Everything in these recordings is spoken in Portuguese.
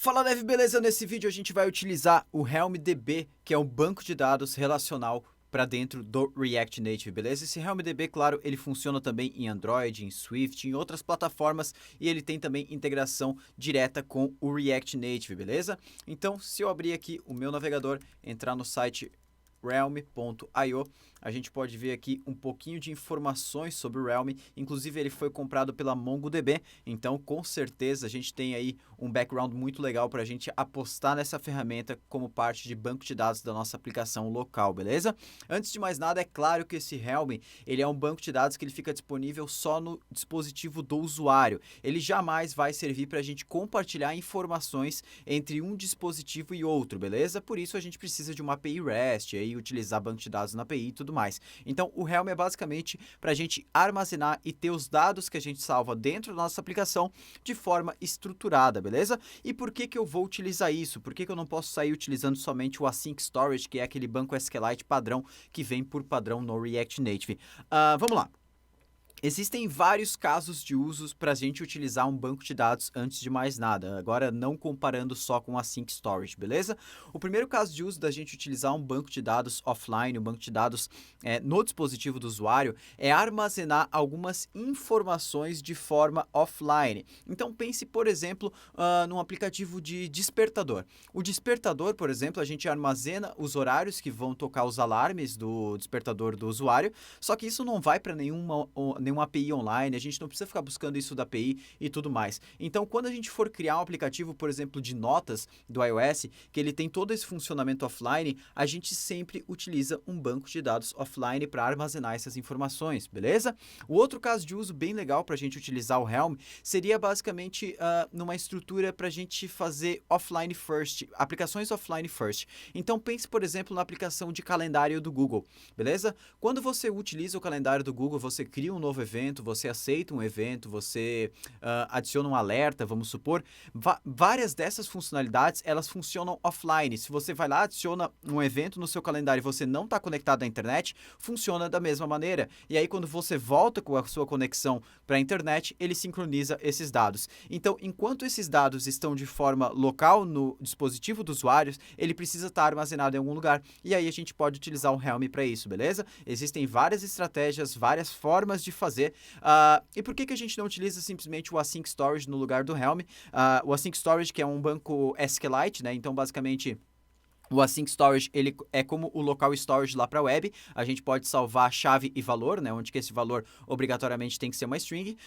Fala Dev, beleza? Nesse vídeo a gente vai utilizar o HelmDB, que é um banco de dados relacional para dentro do React Native, beleza? Esse HelmDB, claro, ele funciona também em Android, em Swift, em outras plataformas e ele tem também integração direta com o React Native, beleza? Então, se eu abrir aqui o meu navegador, entrar no site realm.io, a gente pode ver aqui um pouquinho de informações sobre o Realm. Inclusive ele foi comprado pela MongoDB, então com certeza a gente tem aí um background muito legal para a gente apostar nessa ferramenta como parte de banco de dados da nossa aplicação local, beleza? Antes de mais nada, é claro que esse Realm, ele é um banco de dados que ele fica disponível só no dispositivo do usuário. Ele jamais vai servir para a gente compartilhar informações entre um dispositivo e outro, beleza? Por isso a gente precisa de uma API REST, aí utilizar banco de dados na API e tudo mais. Então, o Helm é basicamente para a gente armazenar e ter os dados que a gente salva dentro da nossa aplicação de forma estruturada, beleza? E por que eu vou utilizar isso? Por que eu não posso sair utilizando somente o Async Storage, que é aquele banco SQLite padrão que vem por padrão no React Native? Vamos lá. Existem vários casos de usos para a gente utilizar um banco de dados antes de mais nada, agora não comparando só com a Async Storage, beleza? O primeiro caso de uso da gente utilizar um banco de dados offline, um banco de dados no dispositivo do usuário, é armazenar algumas informações de forma offline. Então pense, por exemplo, num aplicativo de despertador. O despertador, por exemplo, a gente armazena os horários que vão tocar os alarmes do despertador do usuário, só que isso não vai para nenhuma API online, a gente não precisa ficar buscando isso da API e tudo mais. Então, quando a gente for criar um aplicativo, por exemplo, de notas do iOS, que ele tem todo esse funcionamento offline, a gente sempre utiliza um banco de dados offline para armazenar essas informações, beleza? O outro caso de uso bem legal para a gente utilizar o Helm seria basicamente numa estrutura para a gente fazer offline first, aplicações offline first. Então, pense, por exemplo, na aplicação de calendário do Google, beleza? Quando você utiliza o calendário do Google, você cria um novo evento, você aceita um evento, você adiciona um alerta, vamos supor. Várias dessas funcionalidades, elas funcionam offline. Se você vai lá, adiciona um evento no seu calendário e você não está conectado à internet, funciona da mesma maneira. E aí, quando você volta com a sua conexão para a internet, ele sincroniza esses dados. Então, enquanto esses dados estão de forma local no dispositivo do usuário, ele precisa estar armazenado em algum lugar. E aí a gente pode utilizar o Helm para isso, beleza? Existem várias estratégias, várias formas de fazer. E por que a gente não utiliza simplesmente o Async Storage no lugar do Helm? O Async Storage, que é um banco SQLite, né? Então, basicamente, o Async Storage, ele é como o local storage lá para a web. A gente pode salvar chave e valor, né? Onde que esse valor obrigatoriamente tem que ser uma string.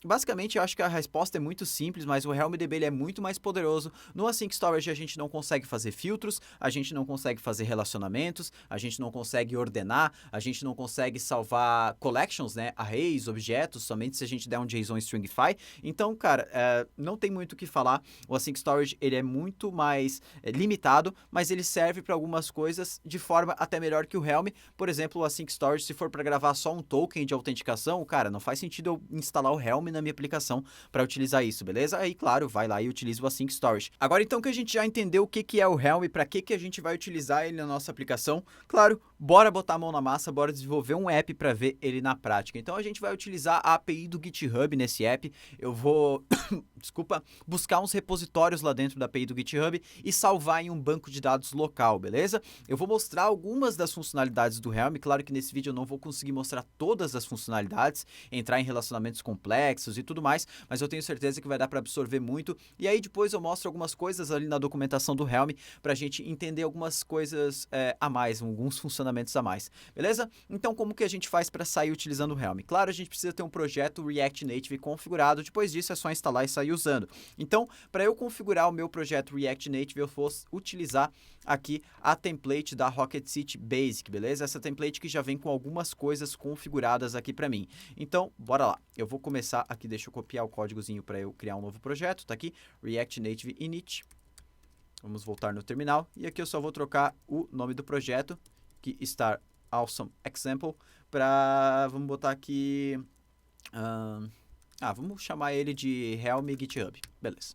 Basicamente, eu acho que a resposta é muito simples, mas o HelmDB ele é muito mais poderoso. No Async Storage, a gente não consegue fazer filtros, a gente não consegue fazer relacionamentos, a gente não consegue ordenar, a gente não consegue salvar collections, né? Arrays, objetos, somente se a gente der um JSON Stringify. Então, cara, não tem muito o que falar. O Async Storage, ele é muito mais limitado, mas ele serve para algumas coisas de forma até melhor que o Helm. Por exemplo, o Async Storage, se for para gravar só um token de autenticação, cara, não faz sentido eu instalar o Helm na minha aplicação para utilizar isso, beleza? Aí, claro, vai lá e utiliza o Async Storage. Agora, então, que a gente já entendeu o que é o Helm e para que a gente vai utilizar ele na nossa aplicação, claro, bora botar a mão na massa, bora desenvolver um app para ver ele na prática. Então, a gente vai utilizar a API do GitHub nesse app. Eu vou, desculpa, buscar uns repositórios lá dentro da API do GitHub e salvar em um banco de dados local, beleza? Eu vou mostrar algumas das funcionalidades do Helm. Claro que nesse vídeo eu não vou conseguir mostrar todas as funcionalidades, entrar em relacionamentos complexos e tudo mais, mas eu tenho certeza que vai dar para absorver muito. E aí depois eu mostro algumas coisas ali na documentação do Helm para a gente entender algumas coisas a mais, alguns funcionamentos a mais, beleza? Então, como que a gente faz para sair utilizando o Helm? Claro, a gente precisa ter um projeto React Native configurado, depois disso é só instalar e sair usando. Então, para eu configurar o meu projeto React Native, eu vou utilizar aqui a template da Rocket City Basic, beleza? Essa template que já vem com algumas coisas configuradas aqui para mim. Então, bora lá. Eu vou começar aqui, deixa eu copiar o códigozinho para eu criar um novo projeto, tá aqui, React Native Init. Vamos voltar no terminal e aqui eu só vou trocar o nome do projeto, que está Awesome Example, para, vamos botar aqui, vamos chamar ele de Helm GitHub, beleza.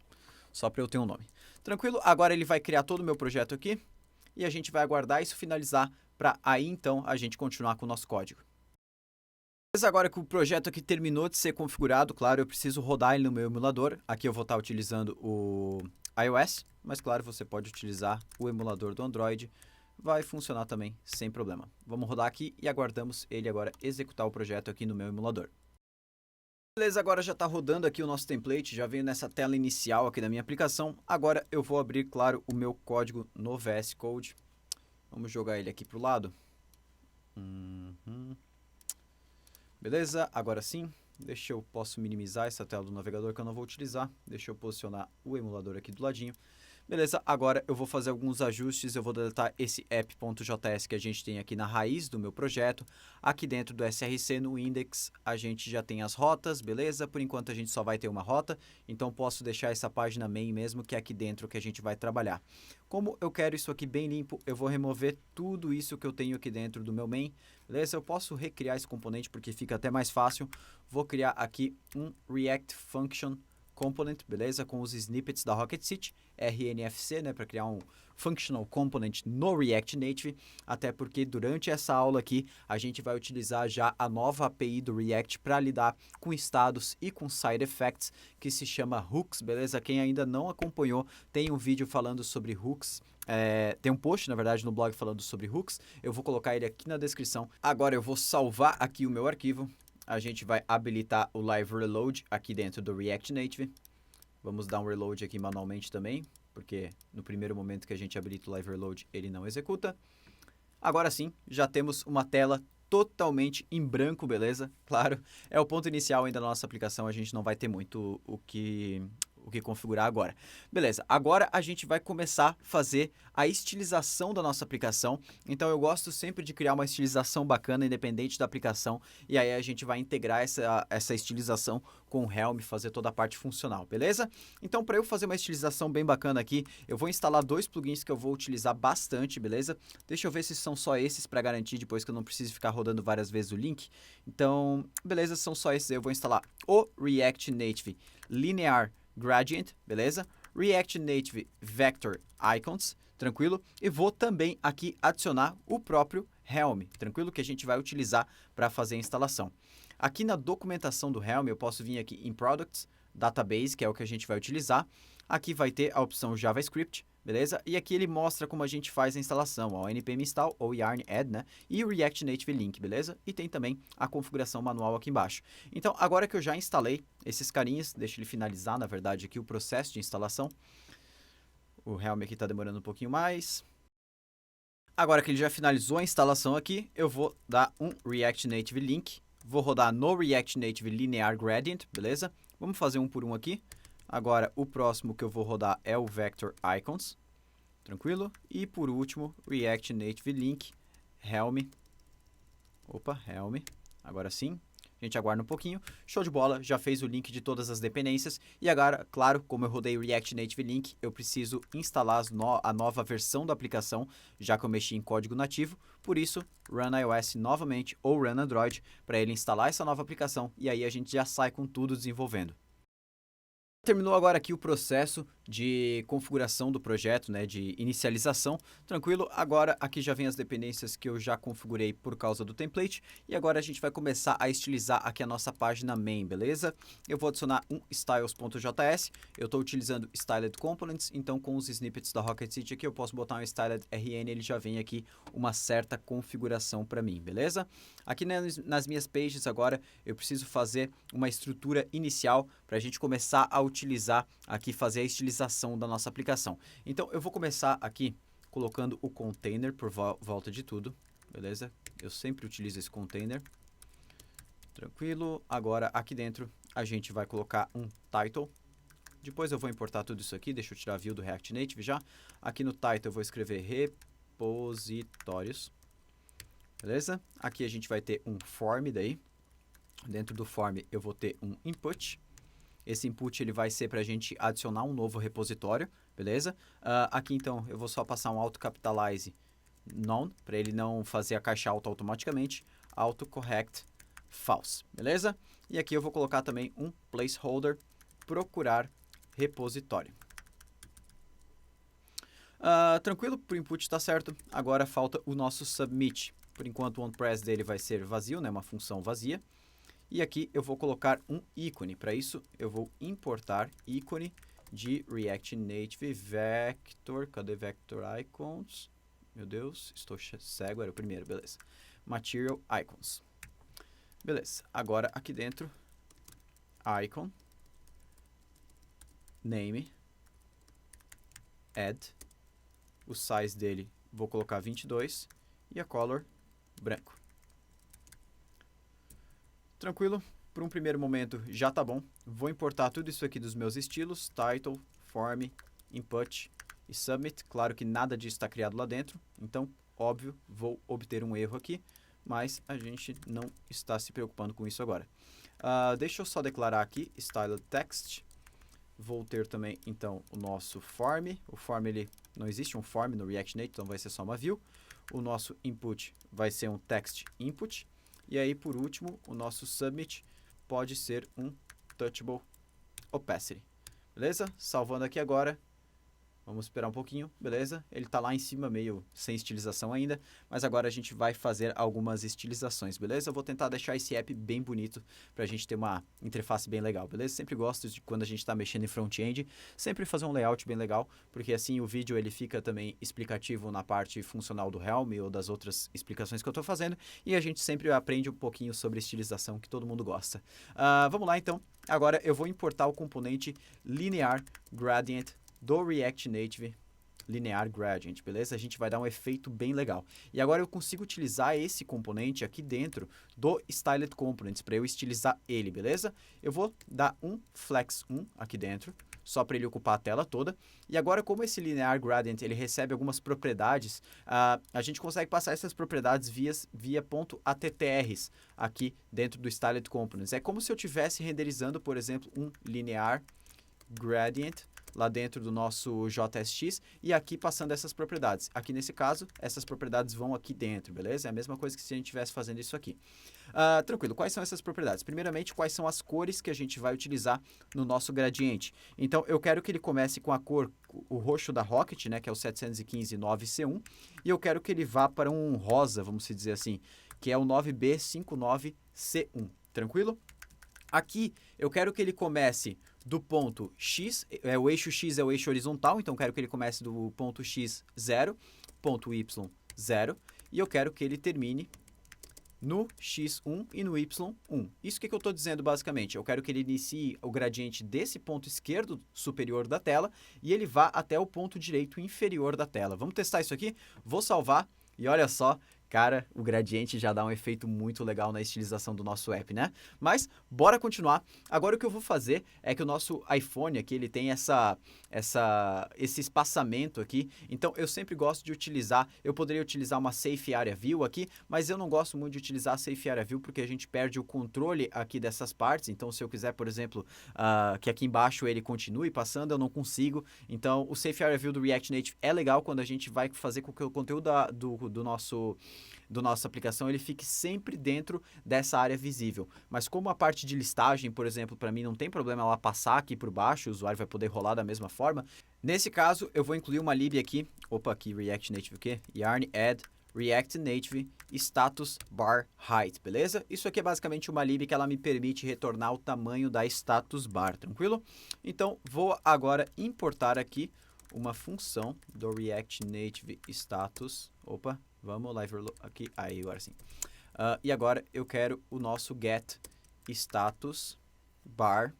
Só para eu ter um nome. Tranquilo? Agora ele vai criar todo o meu projeto aqui e a gente vai aguardar isso finalizar para aí então a gente continuar com o nosso código. Mas agora que o projeto aqui terminou de ser configurado, claro, eu preciso rodar ele no meu emulador. Aqui eu vou estar utilizando o iOS, mas claro, você pode utilizar o emulador do Android, vai funcionar também sem problema. Vamos rodar aqui e aguardamos ele agora executar o projeto aqui no meu emulador. Beleza, agora já está rodando aqui o nosso template, já veio nessa tela inicial aqui da minha aplicação. Agora eu vou abrir, claro, o meu código no VS Code. Vamos jogar ele aqui para o lado. Beleza, agora sim. Posso minimizar essa tela do navegador que eu não vou utilizar. Deixa eu posicionar o emulador aqui do ladinho. Beleza, agora eu vou fazer alguns ajustes, eu vou deletar esse app.js que a gente tem aqui na raiz do meu projeto. Aqui dentro do src, no index, a gente já tem as rotas, beleza? Por enquanto a gente só vai ter uma rota, então posso deixar essa página main mesmo, que é aqui dentro que a gente vai trabalhar. Como eu quero isso aqui bem limpo, eu vou remover tudo isso que eu tenho aqui dentro do meu main, beleza? Eu posso recriar esse componente porque fica até mais fácil. Vou criar aqui um React Function Component, beleza? Com os snippets da Rocket City, RNFC, né? Para criar um Functional Component no React Native, até porque durante essa aula aqui a gente vai utilizar já a nova API do React para lidar com estados e com side effects, que se chama hooks, beleza? Quem ainda não acompanhou, tem um vídeo falando sobre hooks. Tem um post, na verdade, no blog falando sobre hooks. Eu vou colocar ele aqui na descrição. Agora eu vou salvar aqui o meu arquivo. A gente vai habilitar o Live Reload aqui dentro do React Native. Vamos dar um reload aqui manualmente também, porque no primeiro momento que a gente habilita o Live Reload, ele não executa. Agora sim, já temos uma tela totalmente em branco, beleza? Claro, é o ponto inicial ainda da nossa aplicação, a gente não vai ter muito o que configurar agora. Beleza, agora a gente vai começar a fazer a estilização da nossa aplicação. Então eu gosto sempre de criar uma estilização bacana, independente da aplicação, e aí a gente vai integrar essa estilização com o Helm, fazer toda a parte funcional, beleza? Então para eu fazer uma estilização bem bacana aqui, eu vou instalar dois plugins que eu vou utilizar bastante, beleza? Deixa eu ver se são só esses para garantir depois que eu não preciso ficar rodando várias vezes o link. Então, beleza, são só esses aí. Eu vou instalar o React Native Linear Gradient, beleza? React Native Vector Icons, tranquilo? E vou também aqui adicionar o próprio Helm, tranquilo? Que a gente vai utilizar para fazer a instalação. Aqui na documentação do Helm, eu posso vir aqui em Products, Database, que é o que a gente vai utilizar. Aqui vai ter a opção JavaScript, beleza? E aqui ele mostra como a gente faz a instalação, ó, npm install ou yarn add, né? E o React Native Link, beleza? E tem também a configuração manual aqui embaixo. Então, agora que eu já instalei esses carinhas, deixa ele finalizar, na verdade, aqui o processo de instalação. O Helm aqui está demorando um pouquinho mais. Agora que ele já finalizou a instalação aqui, eu vou dar um React Native Link. Vou rodar no React Native Linear Gradient, beleza? Vamos fazer um por um aqui. Agora, o próximo que eu vou rodar é o Vector Icons, tranquilo? E por último, React Native Link, Helm. Opa, Helm. Agora sim. A gente aguarda um pouquinho. Show de bola, já fez o link de todas as dependências. E agora, claro, como eu rodei o React Native Link, eu preciso instalar a nova versão da aplicação, já que eu mexi em código nativo. Por isso, Run iOS novamente ou Run Android, para ele instalar essa nova aplicação. E aí a gente já sai com tudo desenvolvendo. Terminou agora aqui o processo de configuração do projeto, né, de inicialização, tranquilo? Agora aqui já vem as dependências que eu já configurei por causa do template e agora a gente vai começar a estilizar aqui a nossa página main, beleza? Eu vou adicionar um styles.js, eu estou utilizando styled components, então com os snippets da Rocket City aqui eu posso botar um styled rn, ele já vem aqui uma certa configuração para mim, beleza? Aqui nas minhas pages agora eu preciso fazer uma estrutura inicial para a gente começar a utilizar aqui, fazer a estilização da nossa aplicação. Então, eu vou começar aqui colocando o container por volta de tudo, beleza? Eu sempre utilizo esse container. Tranquilo. Agora, aqui dentro, a gente vai colocar um title. Depois eu vou importar tudo isso aqui, deixa eu tirar a view do React Native já. Aqui no title eu vou escrever repositórios, beleza? Aqui a gente vai ter um form daí. Dentro do form eu vou ter um input. Esse input ele vai ser para a gente adicionar um novo repositório, beleza? Aqui então eu vou só passar um autocapitalize none, para ele não fazer a caixa alta automaticamente, autocorrect false, beleza? E aqui eu vou colocar também um placeholder, procurar repositório. Tranquilo, por input está certo. Agora falta o nosso submit. Por enquanto o onPress dele vai ser vazio, né? Uma função vazia. E aqui eu vou colocar um ícone. Para isso, eu vou importar ícone de React Native Vector. Cadê Vector Icons? Meu Deus, estou cego, era o primeiro, beleza. Material Icons. Beleza, agora aqui dentro, Icon, Name, Add, o size dele vou colocar 22 e a color branco. Tranquilo? Por um primeiro momento já tá bom. Vou importar tudo isso aqui dos meus estilos, title, form, input e submit. Claro que nada disso está criado lá dentro, então, óbvio, vou obter um erro aqui, mas a gente não está se preocupando com isso agora. Deixa eu só declarar aqui, styled text. Vou ter também, então, o nosso form. O form, não existe um form no React Native, então vai ser só uma view. O nosso input vai ser um text input. E aí, por último, o nosso submit pode ser um touchable opacity. Beleza? Salvando aqui agora. Vamos esperar um pouquinho, beleza? Ele está lá em cima, meio sem estilização ainda, mas agora a gente vai fazer algumas estilizações, beleza? Eu vou tentar deixar esse app bem bonito para a gente ter uma interface bem legal, beleza? Sempre gosto de, quando a gente está mexendo em front-end, sempre fazer um layout bem legal, porque assim o vídeo ele fica também explicativo na parte funcional do Helm ou das outras explicações que eu estou fazendo, e a gente sempre aprende um pouquinho sobre estilização que todo mundo gosta. Vamos lá então, agora eu vou importar o componente Linear Gradient do React Native Linear Gradient, beleza? A gente vai dar um efeito bem legal. E agora eu consigo utilizar esse componente aqui dentro do Styled Components, para eu estilizar ele, beleza? Eu vou dar um Flex 1 aqui dentro, só para ele ocupar a tela toda. E agora, como esse Linear Gradient ele recebe algumas propriedades, a gente consegue passar essas propriedades via .attrs aqui dentro do Styled Components. É como se eu estivesse renderizando, por exemplo, um Linear Gradient lá dentro do nosso JSX e aqui passando essas propriedades. Aqui nesse caso, essas propriedades vão aqui dentro, beleza? É a mesma coisa que se a gente estivesse fazendo isso aqui. Tranquilo, quais são essas propriedades? Primeiramente, quais são as cores que a gente vai utilizar no nosso gradiente? Então, eu quero que ele comece com a cor, o roxo da Rocket, né, que é o 715.9C1, e eu quero que ele vá para um rosa, vamos dizer assim, que é o 9B59C1, tranquilo? Aqui, eu quero que ele comece do ponto X, o eixo X é o eixo horizontal, então eu quero que ele comece do ponto X 0, ponto Y 0, e eu quero que ele termine no X1 e no Y1. Isso que eu estou dizendo basicamente? Eu quero que ele inicie o gradiente desse ponto esquerdo superior da tela e ele vá até o ponto direito inferior da tela. Vamos testar isso aqui? Vou salvar e olha só, cara, o gradiente já dá um efeito muito legal na estilização do nosso app, né? Mas, bora continuar. Agora o que eu vou fazer é que o nosso iPhone aqui, ele tem esse espaçamento aqui. Então, eu sempre gosto de utilizar, eu poderia utilizar uma Safe Area View aqui, mas eu não gosto muito de utilizar a Safe Area View porque a gente perde o controle aqui dessas partes. Então, se eu quiser, por exemplo, que aqui embaixo ele continue passando, eu não consigo. Então, o Safe Area View do React Native é legal quando a gente vai fazer com que o conteúdo do nossa aplicação ele fique sempre dentro dessa área visível. Mas como a parte de listagem, por exemplo, para mim não tem problema ela passar aqui por baixo, o usuário vai poder rolar da mesma forma. Nesse caso, eu vou incluir uma lib aqui, aqui React Native o quê? Yarn add React Native status bar height, beleza? Isso aqui é basicamente uma lib que ela me permite retornar o tamanho da status bar, tranquilo? Então, vou agora importar aqui uma função do React Native status, vamos live aqui, aí agora sim. E agora eu quero o nosso get status bar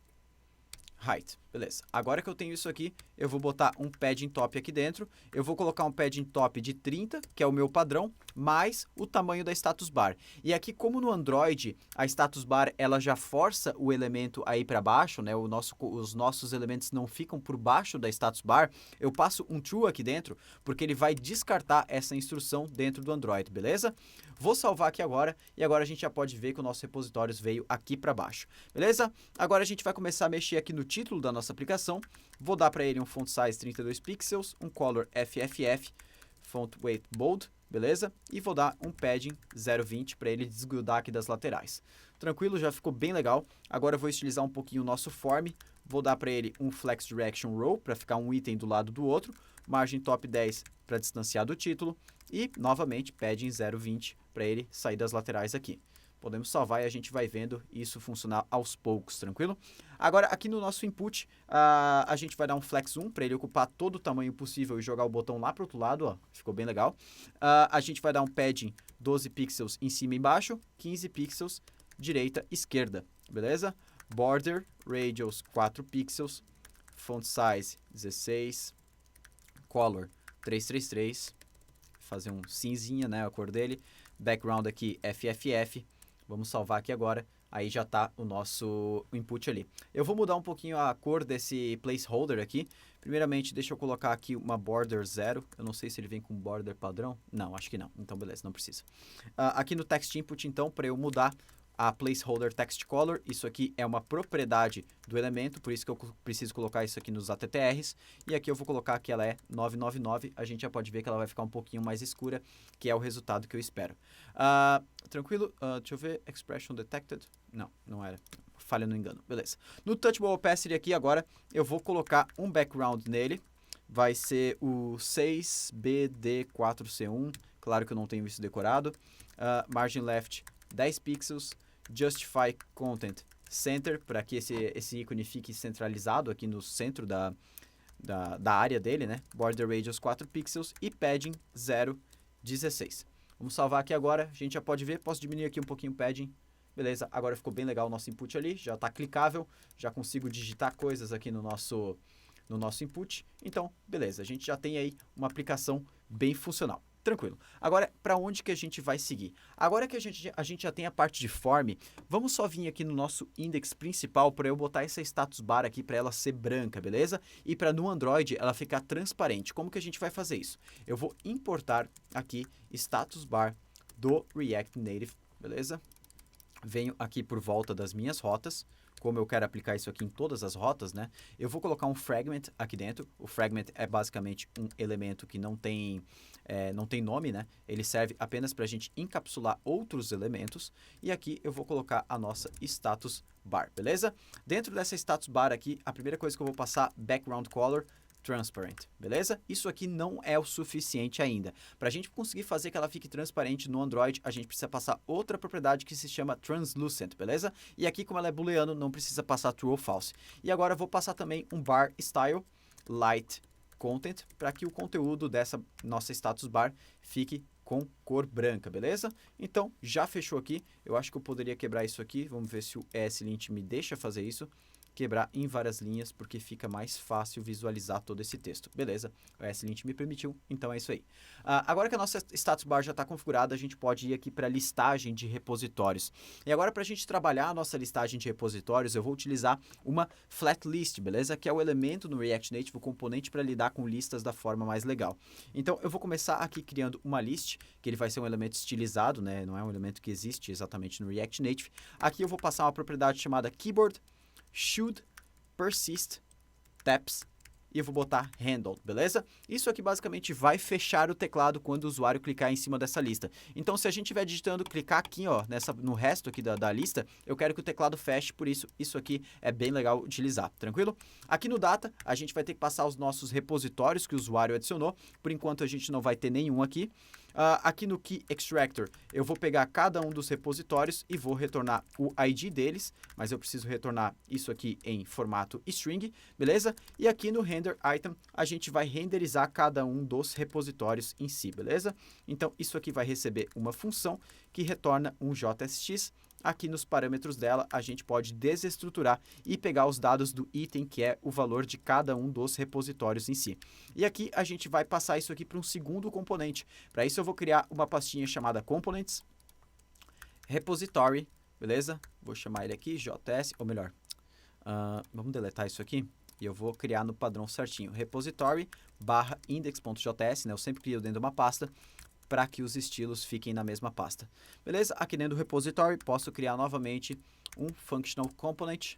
height, beleza. Agora que eu tenho isso aqui, eu vou botar um padding top aqui dentro, eu vou colocar um padding top de 30, que é o meu padrão, mais o tamanho da status bar. E aqui, como no Android, a status bar, ela já força o elemento aí para baixo, né? Os nossos elementos não ficam por baixo da status bar, eu passo um true aqui dentro, porque ele vai descartar essa instrução dentro do Android, beleza? Vou salvar aqui agora, e agora a gente já pode ver que o nosso repositório veio aqui para baixo, beleza? Agora a gente vai começar a mexer aqui no título da nossa aplicação, vou dar para ele um font size 32 pixels, um color FFF, font weight bold, beleza? E vou dar um padding 0.20 para ele desgrudar aqui das laterais. Tranquilo, já ficou bem legal. Agora eu vou estilizar um pouquinho o nosso form, vou dar para ele um flex direction row para ficar um item do lado do outro, margem top 10 para distanciar do título e, novamente, padding 0.20 para ele sair das laterais aqui. Podemos salvar e a gente vai vendo isso funcionar aos poucos, tranquilo? Agora, aqui no nosso input, a gente vai dar um flex 1 para ele ocupar todo o tamanho possível e jogar o botão lá para o outro lado, ó, ficou bem legal. A gente vai dar um padding 12 pixels em cima e embaixo, 15 pixels direita e esquerda, beleza? Border radius 4 pixels, font size 16, color 333, fazer um cinzinha, né, a cor dele. Background aqui FFF. Vamos salvar aqui agora. Aí já tá o nosso input ali. Eu vou mudar um pouquinho a cor desse placeholder aqui. Primeiramente, deixa eu colocar aqui uma border 0. Eu não sei se ele vem com border padrão. Não, acho que não. Então, beleza, não precisa. Aqui no text input, então, para eu mudar a placeholder text color, isso aqui é uma propriedade do elemento, por isso que eu preciso colocar isso aqui nos ATTRs, e aqui eu vou colocar que ela é 999, a gente já pode ver que ela vai ficar um pouquinho mais escura, que é o resultado que eu espero. Tranquilo? Deixa eu ver, expression detected, não era, falha no engano, beleza. No Touchable Opacity aqui agora, eu vou colocar um background nele, vai ser o 6BD4C1, claro que eu não tenho isso decorado, margin left 10 pixels, Justify Content Center, para que esse ícone fique centralizado aqui no centro da área dele, né? Border Radius 4 pixels e Padding 0,16. Vamos salvar aqui agora, a gente já pode ver, posso diminuir aqui um pouquinho o Padding. Beleza, agora ficou bem legal o nosso input ali, já está clicável, já consigo digitar coisas aqui no nosso input. Então, beleza, a gente já tem aí uma aplicação bem funcional. Tranquilo. Agora, para onde que a gente vai seguir? Agora que a gente já tem a parte de form, vamos só vir aqui no nosso index principal para eu botar essa status bar aqui para ela ser branca, beleza? E para no Android ela ficar transparente. Como que a gente vai fazer isso? Eu vou importar aqui status bar do React Native, beleza? Venho aqui por volta das minhas rotas. Como eu quero aplicar isso aqui em todas as rotas, né? Eu vou colocar um fragment aqui dentro. O fragment é basicamente um elemento que não tem nome, né? Ele serve apenas para a gente encapsular outros elementos. E aqui eu vou colocar a nossa status bar, beleza? Dentro dessa status bar aqui, a primeira coisa que eu vou passar, background color, transparent, beleza? Isso aqui não é o suficiente ainda. Para a gente conseguir fazer que ela fique transparente no Android, a gente precisa passar outra propriedade que se chama translucent, beleza? E aqui, como ela é booleano, não precisa passar true ou false. E agora eu vou passar também um bar style light content para que o conteúdo dessa nossa status bar fique com cor branca, beleza? Então, já fechou aqui. Eu acho que eu poderia quebrar isso aqui. Vamos ver se o ESLint me deixa fazer isso. Quebrar em várias linhas, porque fica mais fácil visualizar todo esse texto. Beleza, o ESLint me permitiu, então é isso aí. Agora que a nossa status bar já está configurada, a gente pode ir aqui para a listagem de repositórios. E agora, para a gente trabalhar a nossa listagem de repositórios, eu vou utilizar uma flat list, beleza? Que é o elemento no React Native, o componente para lidar com listas da forma mais legal. Então, eu vou começar aqui criando uma list, que ele vai ser um elemento estilizado, né? Não é um elemento que existe exatamente no React Native. Aqui eu vou passar uma propriedade chamada keyboard should persist taps e eu vou botar handled, beleza? Isso aqui basicamente vai fechar o teclado quando o usuário clicar em cima dessa lista. Então, se a gente estiver digitando, clicar aqui, ó, no resto aqui da lista, eu quero que o teclado feche, por isso, isso aqui é bem legal utilizar, tranquilo? Aqui no data, a gente vai ter que passar os nossos repositórios que o usuário adicionou. Por enquanto, a gente não vai ter nenhum aqui. Aqui no Key Extractor, eu vou pegar cada um dos repositórios e vou retornar o ID deles, mas eu preciso retornar isso aqui em formato string, beleza? E aqui no Render Item, a gente vai renderizar cada um dos repositórios em si, beleza? Então, isso aqui vai receber uma função que retorna um JSX. Aqui nos parâmetros dela, a gente pode desestruturar e pegar os dados do item, que é o valor de cada um dos repositórios em si. E aqui a gente vai passar isso aqui para um segundo componente. Para isso eu vou criar uma pastinha chamada Components, Repository, beleza? Vou chamar ele aqui, JS, ou melhor, vamos deletar isso aqui. E eu vou criar no padrão certinho, repository barra index.js, né? Eu sempre crio dentro de uma pasta, para que os estilos fiquem na mesma pasta. Beleza? Aqui dentro do repository, posso criar novamente um functional component,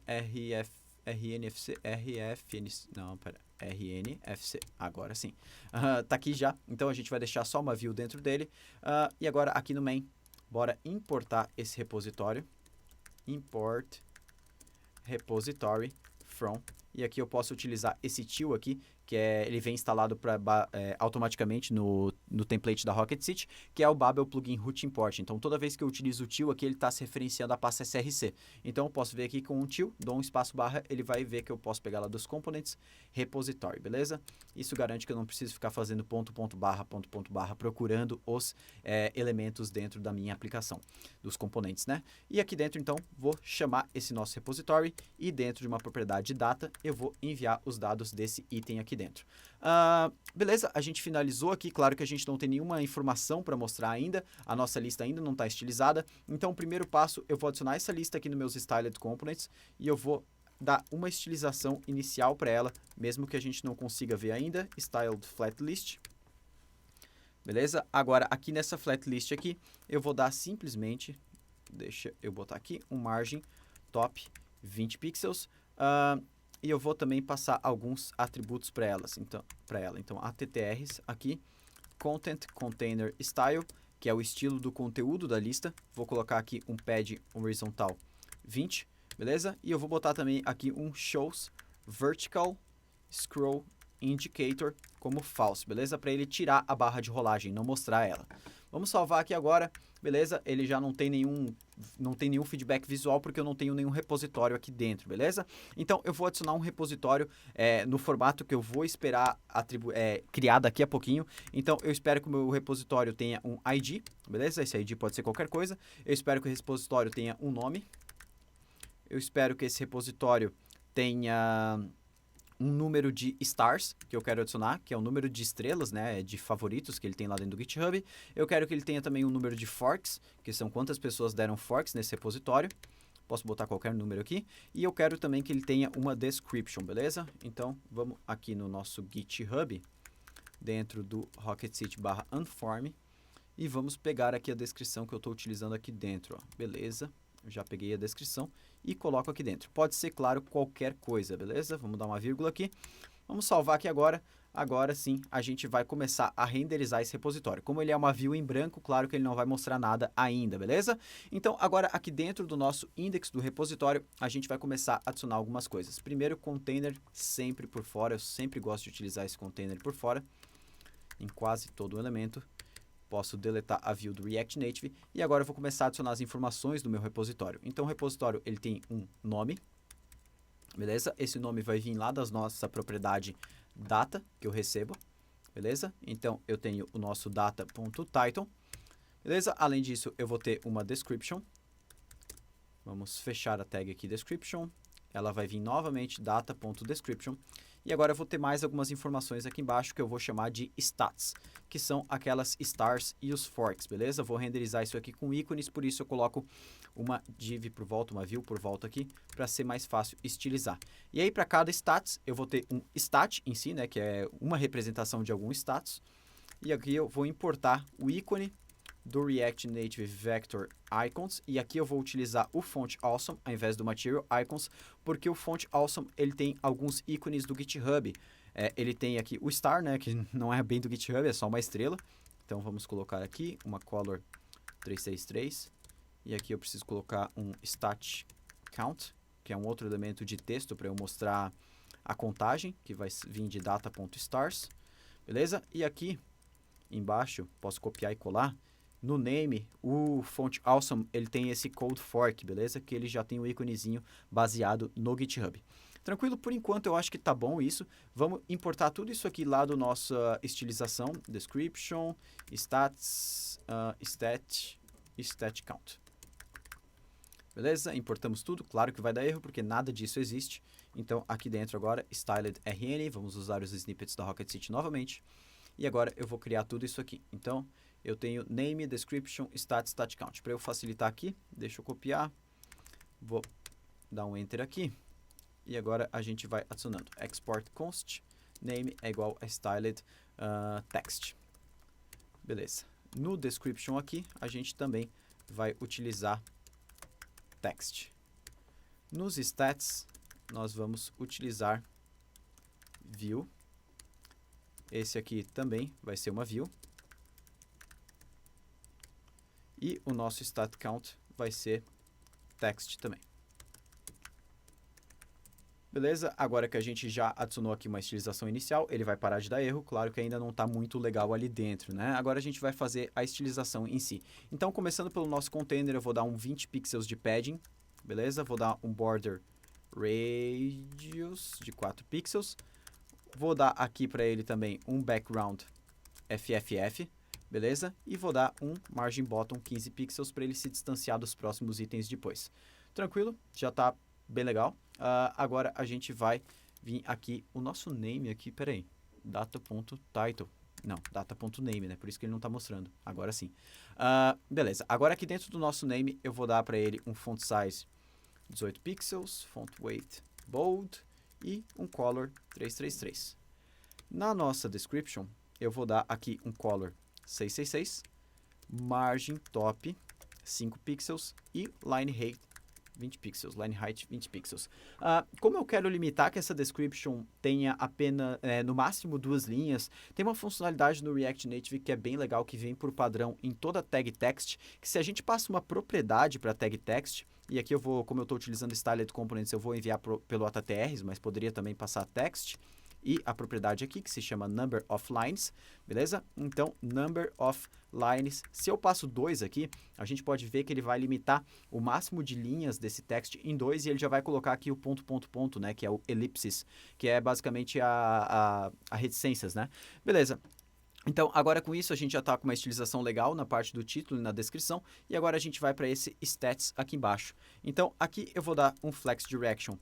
RNFC, agora sim. Tá aqui já, então a gente vai deixar só uma view dentro dele. E agora aqui no main, bora importar esse repositório. Import repository from. E aqui eu posso utilizar esse til aqui, que ele vem instalado automaticamente no no template da Rocket City, que é o Babel Plugin Root Import. Então, toda vez que eu utilizo o til aqui, ele está se referenciando à pasta src. Então, eu posso ver aqui com um til, dou um espaço barra, ele vai ver que eu posso pegar lá dos components, repository, beleza? Isso garante que eu não preciso ficar fazendo ponto barra, procurando os elementos dentro da minha aplicação, dos componentes, né? E aqui dentro, então, vou chamar esse nosso repository e dentro de uma propriedade data, eu vou enviar os dados desse item aqui dentro. Beleza, a gente finalizou aqui, claro que a gente não tem nenhuma informação para mostrar ainda, a nossa lista ainda não está estilizada, então o primeiro passo, eu vou adicionar essa lista aqui nos meus Styled Components e eu vou dar uma estilização inicial para ela, mesmo que a gente não consiga ver ainda, Styled Flat List. Beleza? Agora, aqui nessa flat list aqui, eu vou dar simplesmente, deixa eu botar aqui, um margin top 20 pixels, e eu vou também passar alguns atributos para ela. Então, attrs aqui, content container style, que é o estilo do conteúdo da lista. Vou colocar aqui um pad horizontal 20, beleza? E eu vou botar também aqui um shows vertical scroll indicator como false, beleza? Para ele tirar a barra de rolagem, não mostrar ela. Vamos salvar aqui agora, beleza? Ele já não tem nenhum feedback visual porque eu não tenho nenhum repositório aqui dentro, beleza? Então, eu vou adicionar um repositório no formato que eu vou esperar criar daqui a pouquinho. Então, eu espero que o meu repositório tenha um ID, beleza? Esse ID pode ser qualquer coisa. Eu espero que o repositório tenha um nome. Eu espero que esse repositório tenha um número de stars que eu quero adicionar, que é o número de estrelas, né, de favoritos que ele tem lá dentro do GitHub. Eu quero que ele tenha também um número de forks, que são quantas pessoas deram forks nesse repositório. Posso botar qualquer número aqui. E eu quero também que ele tenha uma description, beleza? Então, vamos aqui no nosso GitHub, dentro do Rocket City /unform, e vamos pegar aqui a descrição que eu estou utilizando aqui dentro, ó. Beleza? Já peguei a descrição e coloco aqui dentro. Pode ser, claro, qualquer coisa, beleza? Vamos dar uma vírgula aqui. Vamos salvar aqui agora. Agora sim, a gente vai começar a renderizar esse repositório. Como ele é uma view em branco, claro que ele não vai mostrar nada ainda, beleza? Então, agora aqui dentro do nosso index do repositório, a gente vai começar a adicionar algumas coisas. Primeiro, container sempre por fora. Eu sempre gosto de utilizar esse container por fora, em quase todo o elemento. Posso deletar a view do React Native e agora eu vou começar a adicionar as informações do meu repositório. Então, o repositório ele tem um nome, beleza? Esse nome vai vir lá da nossa propriedade data que eu recebo, beleza? Então, eu tenho o nosso data.title, beleza? Além disso, eu vou ter uma description. Vamos fechar a tag aqui, description. Ela vai vir novamente data.description. E agora eu vou ter mais algumas informações aqui embaixo que eu vou chamar de stats, que são aquelas stars e os forks, beleza? Vou renderizar isso aqui com ícones, por isso eu coloco uma div por volta, uma view por volta aqui, para ser mais fácil estilizar. E aí, para cada stats, eu vou ter um stat em si, né, que é uma representação de algum status. E aqui eu vou importar o ícone do React Native Vector Icons, e aqui eu vou utilizar o Font Awesome ao invés do Material Icons, porque o Font Awesome ele tem alguns ícones do GitHub. Ele tem aqui o star, né, que não é bem do GitHub, é só uma estrela. Então vamos colocar aqui uma color 363, e aqui eu preciso colocar um stat count, que é um outro elemento de texto para eu mostrar a contagem, que vai vir de data.stars, beleza? E aqui embaixo, posso copiar e colar. No name, o Font Awesome, ele tem esse code fork, beleza? Que ele já tem o íconezinho baseado no GitHub. Tranquilo? Por enquanto eu acho que tá bom isso. Vamos importar tudo isso aqui lá do nossa estilização, description, stats, stat count. Beleza? Importamos tudo. Claro que vai dar erro porque nada disso existe. Então aqui dentro agora, styled rn, vamos usar os snippets da Rocket City novamente. E agora eu vou criar tudo isso aqui. Então, eu tenho name, description, stat count. Para eu facilitar aqui, deixa eu copiar. Vou dar um enter aqui. E agora a gente vai adicionando export const, name é igual a styled text. Beleza. No description aqui, a gente também vai utilizar text. Nos stats, nós vamos utilizar view. Esse aqui também vai ser uma view. E o nosso stat count vai ser text também. Beleza? Agora que a gente já adicionou aqui uma estilização inicial, ele vai parar de dar erro. Claro que ainda não está muito legal ali dentro, né? Agora a gente vai fazer a estilização em si. Então, começando pelo nosso container, eu vou dar um 20 pixels de padding, beleza? Vou dar um border radius de 4 pixels. Vou dar aqui para ele também um background FFF, beleza? E vou dar um margin bottom 15 pixels para ele se distanciar dos próximos itens depois. Tranquilo? Já está bem legal. Agora a gente vai vir aqui, o nosso name aqui, peraí, data.title. Não, data.name, né? Por isso que ele não está mostrando. Agora sim. Beleza. Agora aqui dentro do nosso name, eu vou dar para ele um font size 18 pixels, font weight bold e um color 333. Na nossa description, eu vou dar aqui um color 666, margin top 5 pixels e line height 20 pixels, line height 20 pixels. Como eu quero limitar que essa description tenha apenas, no máximo 2 linhas, tem uma funcionalidade no React Native que é bem legal, que vem por padrão em toda tag text, que se a gente passa uma propriedade para tag text, e aqui eu vou, como eu estou utilizando Styled Components, eu vou enviar pelo ATTRs, mas poderia também passar text, e a propriedade aqui, que se chama Number of Lines, beleza? Então, Number of Lines, se eu passo 2 aqui, a gente pode ver que ele vai limitar o máximo de linhas desse text em 2 e ele já vai colocar aqui o ponto, ponto, ponto, né? Que é o elipsis, que é basicamente a reticências, né? Beleza. Então, agora com isso, a gente já está com uma estilização legal na parte do título e na descrição, e agora a gente vai para esse stats aqui embaixo. Então, aqui eu vou dar um flex direction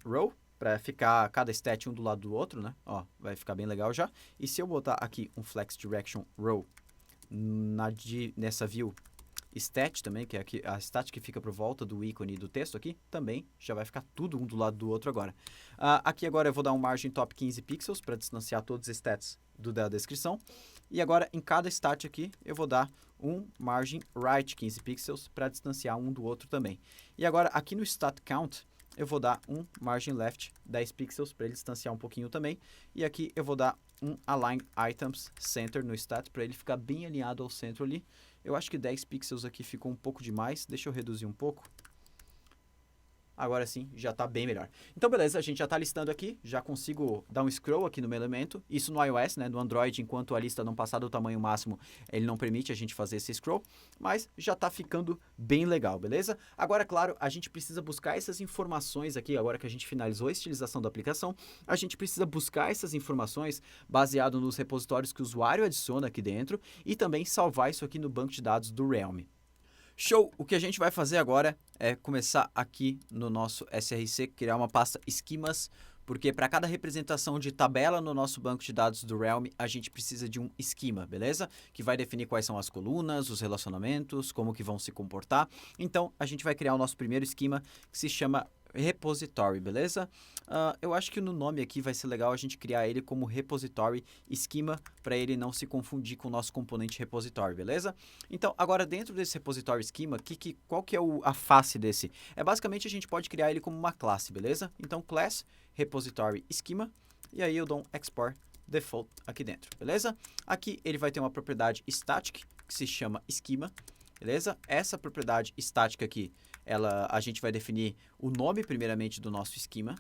row, para ficar cada stat um do lado do outro, né? Ó, vai ficar bem legal já. E se eu botar aqui um flex direction row nessa view stat também, que é aqui, a stat que fica por volta do ícone do texto aqui, também já vai ficar tudo um do lado do outro agora. Aqui agora eu vou dar um margin top 15 pixels para distanciar todos os stats da descrição. E agora em cada stat aqui eu vou dar um margin right 15 pixels para distanciar um do outro também. E agora aqui no stat count eu vou dar um margin left 10 pixels para ele distanciar um pouquinho também. E aqui eu vou dar um align items center no stat para ele ficar bem alinhado ao centro ali. Eu acho que 10 pixels aqui ficou um pouco demais. Deixa eu reduzir um pouco. Agora sim, já está bem melhor. Então, beleza, a gente já está listando aqui, já consigo dar um scroll aqui no meu elemento. Isso no iOS, né? No Android, enquanto a lista não passar do tamanho máximo, ele não permite a gente fazer esse scroll, mas já está ficando bem legal, beleza? Agora, claro, a gente precisa buscar essas informações aqui, agora que a gente finalizou a estilização da aplicação, a gente precisa buscar essas informações baseado nos repositórios que o usuário adiciona aqui dentro e também salvar isso aqui no banco de dados do Realm. Show! O que a gente vai fazer agora é começar aqui no nosso SRC, criar uma pasta esquemas, porque para cada representação de tabela no nosso banco de dados do Realm, a gente precisa de um esquema, beleza? Que vai definir quais são as colunas, os relacionamentos, como que vão se comportar. Então, a gente vai criar o nosso primeiro esquema, que se chama repository, beleza? Eu acho que no nome aqui vai ser legal a gente criar ele como repository schema para ele não se confundir com o nosso componente repository, beleza? Então, agora dentro desse repository schema, qual que é a face desse? É basicamente a gente pode criar ele como uma classe, beleza? Então, class repository schema e aí eu dou um export default aqui dentro, beleza? Aqui ele vai ter uma propriedade static que se chama schema, beleza? Essa propriedade estática aqui, a gente vai definir o nome primeiramente do nosso esquema.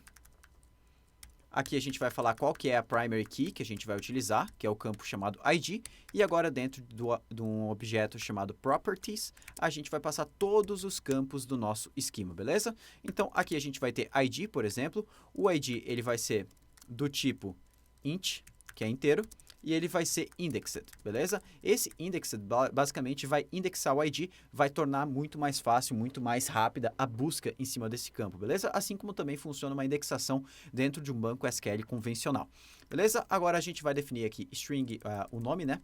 Aqui a gente vai falar qual que é a primary key que a gente vai utilizar, que é o campo chamado ID. E agora dentro de um objeto chamado properties, a gente vai passar todos os campos do nosso esquema, beleza? Então aqui a gente vai ter ID, por exemplo. O ID ele vai ser do tipo int, que é inteiro. E ele vai ser indexed, beleza? Esse indexed basicamente vai indexar o ID, vai tornar muito mais fácil, muito mais rápida a busca em cima desse campo, beleza? Assim como também funciona uma indexação dentro de um banco SQL convencional, beleza? Agora a gente vai definir aqui string, o nome, né?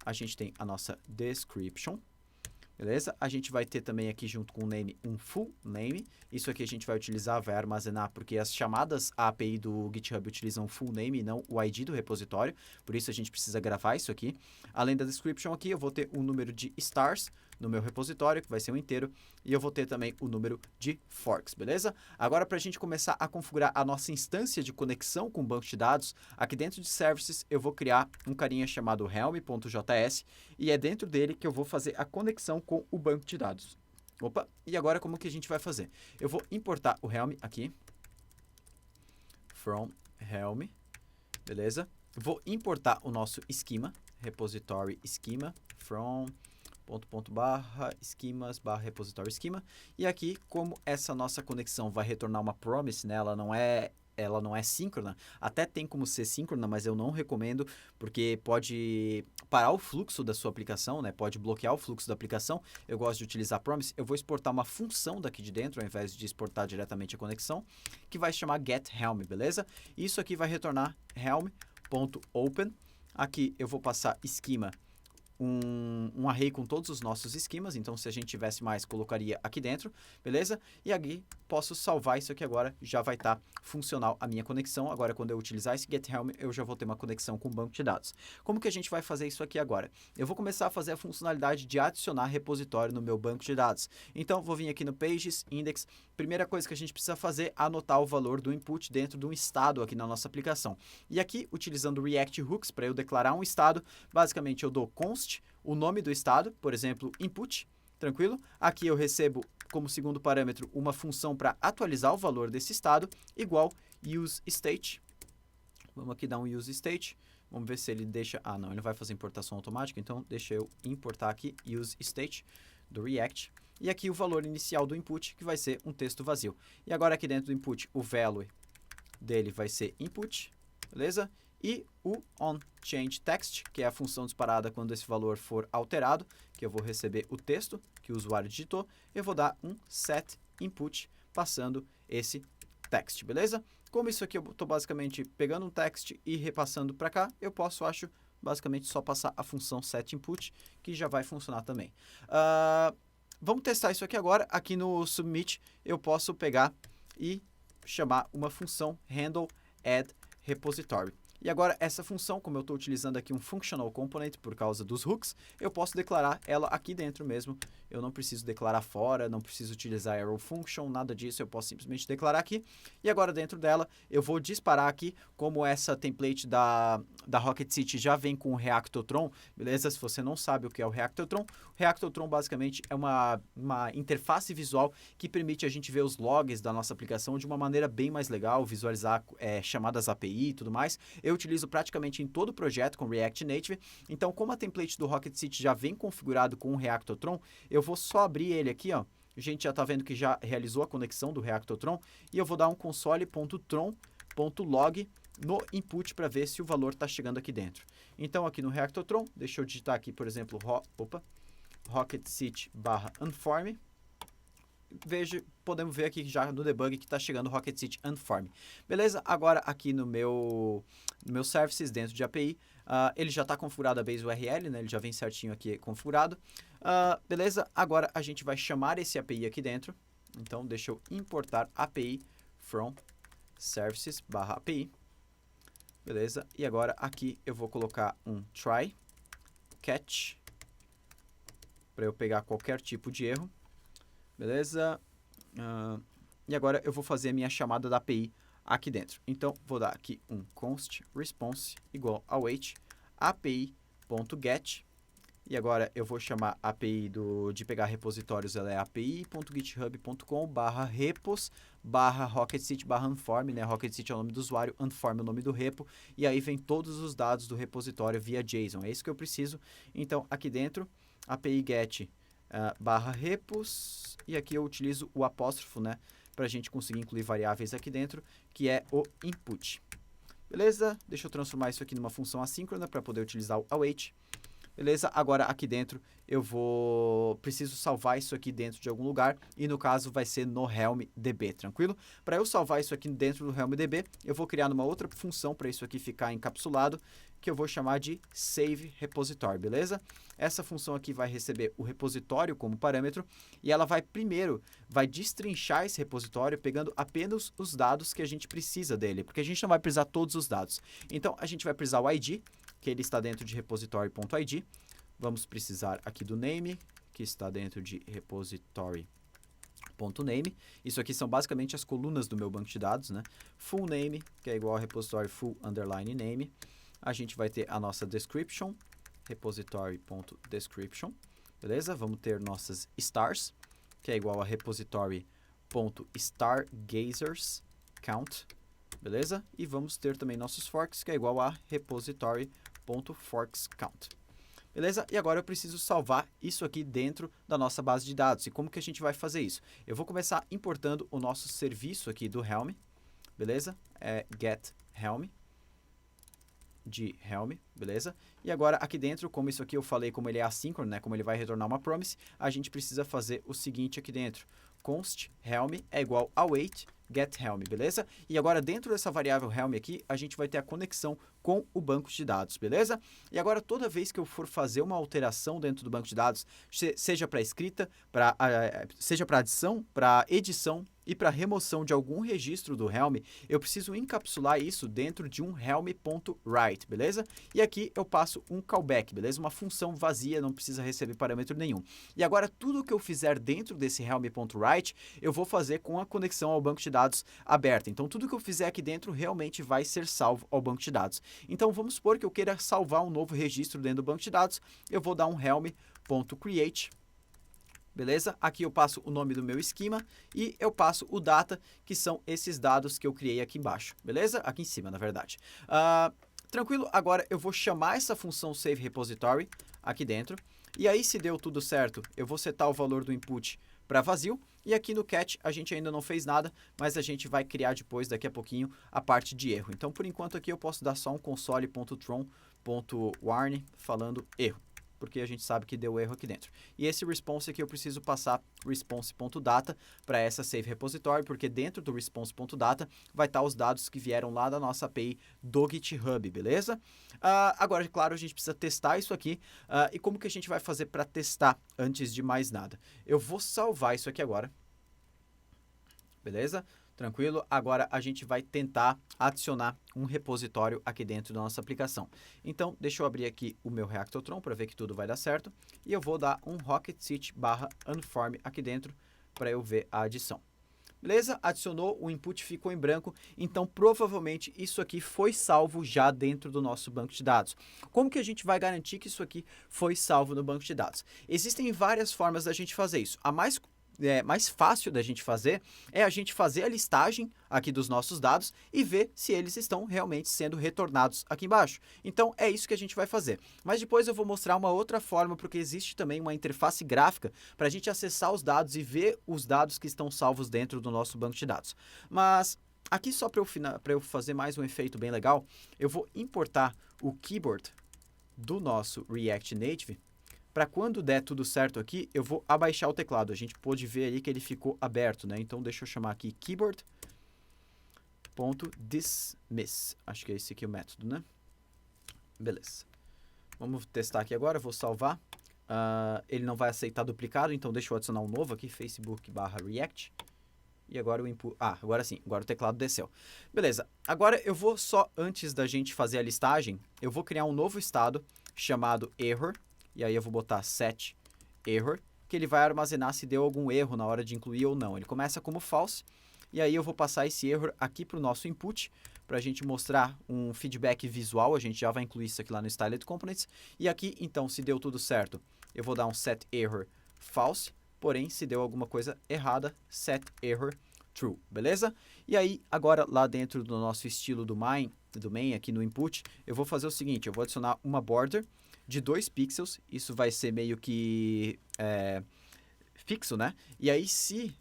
A gente tem a nossa description, beleza? A gente vai ter também aqui junto com o name um full name. Isso aqui a gente vai utilizar, vai armazenar, porque as chamadas à API do GitHub utilizam full name e não o ID do repositório. Por isso a gente precisa gravar isso aqui. Além da description aqui, eu vou ter um número de stars no meu repositório, que vai ser um inteiro. E eu vou ter também o número de forks, beleza? Agora, para a gente começar a configurar a nossa instância de conexão com o banco de dados, aqui dentro de Services, eu vou criar um carinha chamado helm.js e é dentro dele que eu vou fazer a conexão com o banco de dados. Opa, e agora como que a gente vai fazer? Eu vou importar o Helm aqui. from Helm, beleza? Vou importar o nosso esquema, repository esquema from schemas repository esquema. E aqui, como essa nossa conexão vai retornar uma promise, né? Ela não é síncrona, até tem como ser síncrona, mas eu não recomendo, porque pode parar o fluxo da sua aplicação, né? Pode bloquear o fluxo da aplicação. Eu gosto de utilizar promise. Eu vou exportar uma função daqui de dentro, ao invés de exportar diretamente a conexão, que vai chamar getHelm, beleza? Isso aqui vai retornar helm.open. Aqui eu vou passar esquema, um array com todos os nossos esquemas, então se a gente tivesse mais, colocaria aqui dentro, beleza? E aqui posso salvar isso aqui agora, já vai estar funcional a minha conexão. Agora, quando eu utilizar esse getHelm, eu já vou ter uma conexão com o banco de dados. Como que a gente vai fazer isso aqui agora? Eu vou começar a fazer a funcionalidade de adicionar repositório no meu banco de dados. Então, vou vir aqui no Pages, Index. Primeira coisa que a gente precisa fazer é anotar o valor do input dentro de um estado aqui na nossa aplicação. E aqui, utilizando o React Hooks, para eu declarar um estado, basicamente eu dou const, o nome do estado, por exemplo, input, tranquilo? Aqui eu recebo como segundo parâmetro uma função para atualizar o valor desse estado, igual useState. Vamos aqui dar um useState. Vamos ver se ele deixa... Ah, não, ele vai fazer importação automática, então deixa eu importar aqui useState do React. E aqui o valor inicial do input, que vai ser um texto vazio. E agora aqui dentro do input, o value dele vai ser input, beleza? E o onChangeText, que é a função disparada quando esse valor for alterado, que eu vou receber o texto que o usuário digitou, eu vou dar um setInput passando esse text, beleza? Como isso aqui eu estou basicamente pegando um text e repassando para cá, eu posso, acho, basicamente só passar a função setInput, que já vai funcionar também. Vamos testar isso aqui agora. Aqui no submit eu posso pegar e chamar uma função handle add repository. E agora essa função, como eu estou utilizando aqui um functional component por causa dos hooks, eu posso declarar ela aqui dentro mesmo. Eu não preciso declarar fora, não preciso utilizar arrow function, nada disso, eu posso simplesmente declarar aqui. E agora dentro dela eu vou disparar aqui, como essa template da Rocket City já vem com o Reactotron, beleza? Se você não sabe o que é o Reactotron basicamente é uma interface visual que permite a gente ver os logs da nossa aplicação de uma maneira bem mais legal, visualizar chamadas API e tudo mais. Eu utilizo praticamente em todo o projeto com React Native. Então, como a template do Rocket City já vem configurado com o Reactotron, eu vou só abrir ele aqui, ó. A gente já está vendo que já realizou a conexão do Reactotron e eu vou dar um console.tron.log no input para ver se o valor está chegando aqui dentro. Então, aqui no Reactotron, deixa eu digitar aqui, por exemplo, Rocket City /unform. Podemos ver aqui já no debug que está chegando o Rocket City Unform. Beleza? Agora aqui no meu services dentro de API, ele já está configurado a base URL, né? Ele já vem certinho aqui configurado. Beleza? Agora a gente vai chamar esse API aqui dentro. Então deixa eu importar API from services/API. Beleza? E agora aqui eu vou colocar um try catch para eu pegar qualquer tipo de erro. Beleza? E agora eu vou fazer a minha chamada da API aqui dentro. Então, vou dar aqui um const response igual await api.get. E agora eu vou chamar a API de pegar repositórios, ela é api.github.com/repos/rocketcity/unform, né? Rocketcity é o nome do usuário, unform é o nome do repo, e aí vem todos os dados do repositório via JSON. É isso que eu preciso. Então, aqui dentro, API get /repos, e aqui eu utilizo o apóstrofo, né, para a gente conseguir incluir variáveis aqui dentro, que é o input. Beleza? Deixa eu transformar isso aqui numa função assíncrona para poder utilizar o await. Beleza? Agora aqui dentro eu preciso salvar isso aqui dentro de algum lugar e no caso vai ser no HelmDB, tranquilo? Para eu salvar isso aqui dentro do HelmDB, eu vou criar uma outra função para isso aqui ficar encapsulado, que eu vou chamar de save repository, beleza? Essa função aqui vai receber o repositório como parâmetro e ela vai destrinchar esse repositório pegando apenas os dados que a gente precisa dele, porque a gente não vai precisar todos os dados. Então a gente vai precisar o ID, que ele está dentro de repository.id. Vamos precisar aqui do name, que está dentro de repository.name. Isso aqui são basicamente as colunas do meu banco de dados, né? Full name, que é igual a repository full underline name. A gente vai ter a nossa description, repository.description, beleza? Vamos ter nossas stars, que é igual a repository.stargazersCount, beleza? E vamos ter também nossos forks, que é igual a repository.forksCount. Beleza? E agora eu preciso salvar isso aqui dentro da nossa base de dados. E como que a gente vai fazer isso? Eu vou começar importando o nosso serviço aqui do Helm, beleza? É get Helm, de Helm, beleza? E agora aqui dentro, como isso aqui eu falei, como ele é assíncrono, né? Como ele vai retornar uma promise, a gente precisa fazer o seguinte aqui dentro. Const Helm é igual a await get Helm, beleza? E agora dentro dessa variável Helm aqui, a gente vai ter a conexão com o banco de dados, beleza? E agora toda vez que eu for fazer uma alteração dentro do banco de dados, seja para escrita, seja para adição, para edição e para remoção de algum registro do Helm, eu preciso encapsular isso dentro de um helm.write, beleza? E aqui eu passo um callback, beleza? Uma função vazia, não precisa receber parâmetro nenhum. E agora tudo que eu fizer dentro desse helm.write, eu vou fazer com a conexão ao banco de dados aberta. Então tudo que eu fizer aqui dentro realmente vai ser salvo ao banco de dados. Então vamos supor que eu queira salvar um novo registro dentro do banco de dados, eu vou dar um helm.create, beleza? Aqui eu passo o nome do meu esquema e eu passo o data, que são esses dados que eu criei aqui embaixo, beleza? Aqui em cima, na verdade. Tranquilo? Agora eu vou chamar essa função saveRepository aqui dentro. E aí, se deu tudo certo, eu vou setar o valor do input para vazio. E aqui no catch a gente ainda não fez nada, mas a gente vai criar depois, daqui a pouquinho, a parte de erro. Então, por enquanto aqui eu posso dar só um console.tron.warn falando erro, porque a gente sabe que deu erro aqui dentro. E esse response aqui eu preciso passar response.data para essa save repository, porque dentro do response.data vai estar os dados que vieram lá da nossa API do GitHub, beleza? Agora, claro, a gente precisa testar isso aqui. E como que a gente vai fazer para testar antes de mais nada? Eu vou salvar isso aqui agora, beleza? Tranquilo? Agora a gente vai tentar adicionar um repositório aqui dentro da nossa aplicação. Então, deixa eu abrir aqui o meu Reactotron para ver que tudo vai dar certo. E eu vou dar um rocketcity/unform aqui dentro para eu ver a adição. Beleza? Adicionou, o input ficou em branco, então provavelmente isso aqui foi salvo já dentro do nosso banco de dados. Como que a gente vai garantir que isso aqui foi salvo no banco de dados? Existem várias formas da gente fazer isso. A mais fácil da gente fazer é a gente fazer a listagem aqui dos nossos dados e ver se eles estão realmente sendo retornados aqui embaixo. Então é isso que a gente vai fazer. Mas depois eu vou mostrar uma outra forma, porque existe também uma interface gráfica para a gente acessar os dados e ver os dados que estão salvos dentro do nosso banco de dados. Mas aqui só para eu fazer mais um efeito bem legal, eu vou importar o keyboard do nosso React Native. Para quando der tudo certo aqui, eu vou abaixar o teclado. A gente pôde ver ali que ele ficou aberto, né? Então, deixa eu chamar aqui keyboard.dismiss. Acho que é esse aqui o método, né? Beleza. Vamos testar aqui agora, vou salvar. Ele não vai aceitar duplicado, então deixa eu adicionar um novo aqui, facebook/react. E agora o input... agora sim, agora o teclado desceu. Beleza, agora eu vou só, antes da gente fazer a listagem, eu vou criar um novo estado chamado error. E aí eu vou botar set error, que ele vai armazenar se deu algum erro na hora de incluir ou não. Ele começa como false, e aí eu vou passar esse error aqui para o nosso input, para a gente mostrar um feedback visual. A gente já vai incluir isso aqui lá no Styled Components. E aqui, então, se deu tudo certo, eu vou dar um set error false, porém, se deu alguma coisa errada, set error true, beleza? E aí, agora, lá dentro do nosso estilo do main aqui no input, eu vou fazer o seguinte, eu vou adicionar uma border de 2 pixels, isso vai ser meio que fixo, né? E aí, se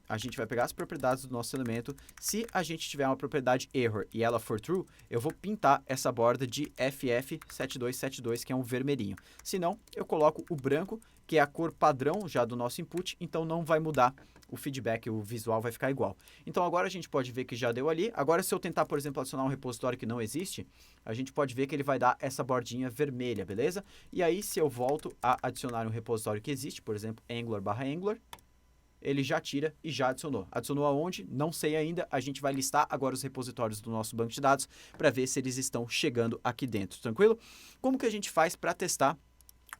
a gente vai pegar as propriedades do nosso elemento, se a gente tiver uma propriedade error e ela for true, eu vou pintar essa borda de FF7272, que é um vermelhinho. Se não, eu coloco o branco, que é a cor padrão já do nosso input, então não vai mudar o feedback, o visual vai ficar igual. Então agora a gente pode ver que já deu ali. Agora se eu tentar, por exemplo, adicionar um repositório que não existe, a gente pode ver que ele vai dar essa bordinha vermelha, beleza? E aí se eu volto a adicionar um repositório que existe, por exemplo, Angular/Angular, ele já tira e já adicionou. Adicionou aonde? Não sei ainda. A gente vai listar agora os repositórios do nosso banco de dados para ver se eles estão chegando aqui dentro, tranquilo? Como que a gente faz para testar?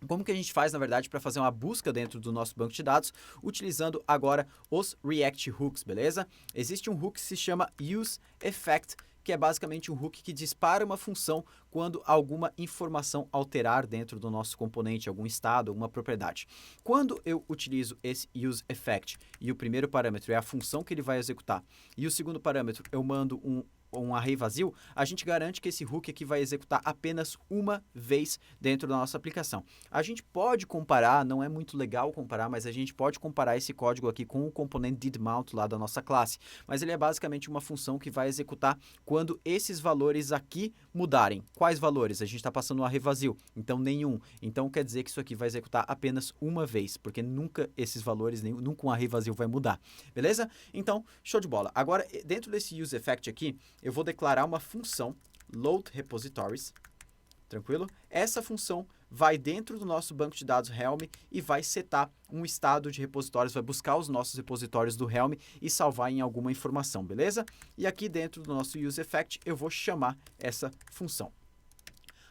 Como que a gente faz, na verdade, para fazer uma busca dentro do nosso banco de dados, utilizando agora os React Hooks, beleza? Existe um hook que se chama useEffect, que é basicamente um hook que dispara uma função quando alguma informação alterar dentro do nosso componente, algum estado, alguma propriedade. Quando eu utilizo esse useEffect e o primeiro parâmetro é a função que ele vai executar e o segundo parâmetro eu mando um array vazio, a gente garante que esse hook aqui vai executar apenas uma vez dentro da nossa aplicação. A gente pode comparar, não é muito legal comparar, mas a gente pode comparar esse código aqui com o componente didMount lá da nossa classe, mas ele é basicamente uma função que vai executar quando esses valores aqui mudarem. Quais valores? A gente está passando um array vazio, então nenhum. Então quer dizer que isso aqui vai executar apenas uma vez, porque nunca esses valores, nunca um array vazio vai mudar, beleza? Então, show de bola. Agora, dentro desse useEffect aqui, eu vou declarar uma função loadRepositories, tranquilo? Essa função vai dentro do nosso banco de dados Helm e vai setar um estado de repositórios, vai buscar os nossos repositórios do Helm e salvar em alguma informação, beleza? E aqui dentro do nosso useEffect eu vou chamar essa função.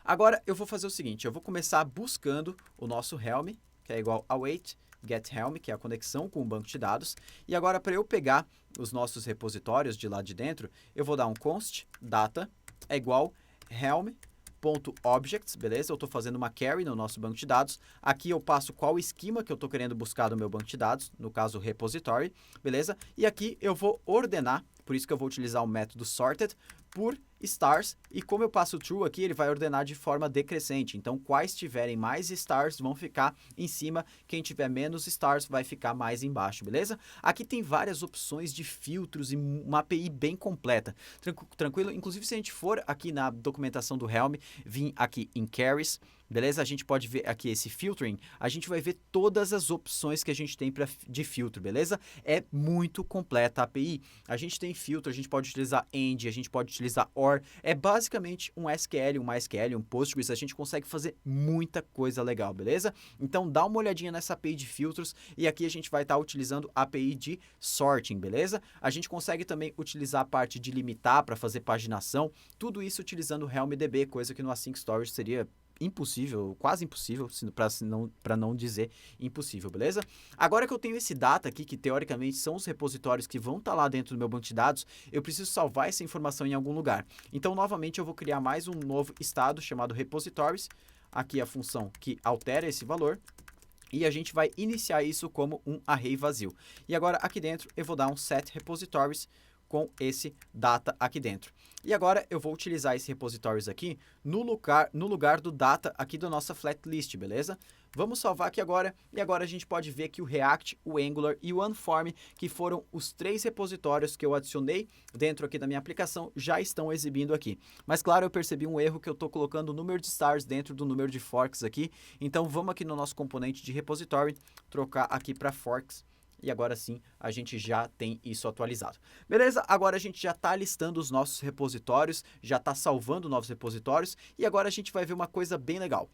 Agora eu vou fazer o seguinte, eu vou começar buscando o nosso Helm, que é igual await getHelm, que é a conexão com o banco de dados. E agora, para eu pegar os nossos repositórios de lá de dentro, eu vou dar um const data é igual helm.objects, beleza? Eu estou fazendo uma query no nosso banco de dados. Aqui eu passo qual esquema que eu estou querendo buscar no meu banco de dados, no caso repository, beleza? E aqui eu vou ordenar, por isso que eu vou utilizar o método sorted, por stars, e como eu passo true aqui, ele vai ordenar de forma decrescente. Então, quais tiverem mais stars vão ficar em cima, quem tiver menos stars vai ficar mais embaixo, beleza? Aqui tem várias opções de filtros e uma API bem completa. Tranquilo? Inclusive, se a gente for aqui na documentação do Helm, vir aqui em carries, beleza? A gente pode ver aqui esse filtering, a gente vai ver todas as opções que a gente tem de filtro, beleza? É muito completa a API. A gente tem filtro, a gente pode utilizar end, a gente pode utilizar or. É basicamente um SQL, um MySQL, um Postgres, a gente consegue fazer muita coisa legal, beleza? Então dá uma olhadinha nessa API de filtros e aqui a gente vai estar utilizando a API de sorting, beleza? A gente consegue também utilizar a parte de limitar para fazer paginação, tudo isso utilizando o HelmDB, coisa que no Async Storage seria impossível, quase impossível, para não dizer impossível, beleza? Agora que eu tenho esse data aqui, que teoricamente são os repositórios que vão estar lá dentro do meu banco de dados, eu preciso salvar essa informação em algum lugar. Então, novamente, eu vou criar mais um novo estado chamado repositories, aqui a função que altera esse valor, e a gente vai iniciar isso como um array vazio. E agora, aqui dentro, eu vou dar um set repositories com esse data aqui dentro. E agora eu vou utilizar esse repositories aqui no lugar do data aqui da nossa flat list, beleza? Vamos salvar aqui agora, e agora a gente pode ver que o React, o Angular e o Unform, que foram os 3 repositórios que eu adicionei dentro aqui da minha aplicação, já estão exibindo aqui. Mas claro, eu percebi um erro que eu estou colocando o número de stars dentro do número de forks aqui, então vamos aqui no nosso componente de repository, trocar aqui para forks, e agora sim a gente já tem isso atualizado. Beleza? Agora a gente já está listando os nossos repositórios, já está salvando novos repositórios e agora a gente vai ver uma coisa bem legal.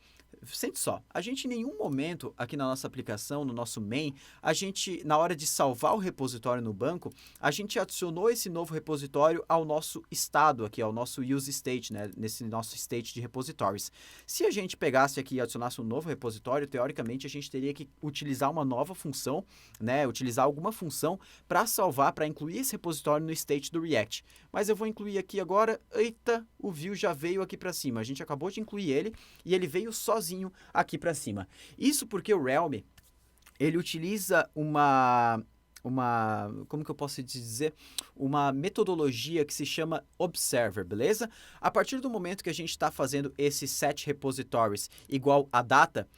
Sente só, a gente em nenhum momento aqui na nossa aplicação, no nosso main, a gente, na hora de salvar o repositório no banco, a gente adicionou esse novo repositório ao nosso estado aqui, ao nosso use state, né? Nesse nosso state de repositórios. Se a gente pegasse aqui e adicionasse um novo repositório, teoricamente a gente teria que utilizar uma nova função, né? Utilizar alguma função para salvar, para incluir esse repositório no state do React. Mas eu vou incluir aqui agora, eita, o view já veio aqui para cima. A gente acabou de incluir ele e ele veio sozinho aqui para cima. Isso porque o Realm, ele utiliza como que eu posso dizer? Uma metodologia que se chama Observer, beleza? A partir do momento que a gente está fazendo esse set repositories igual a data,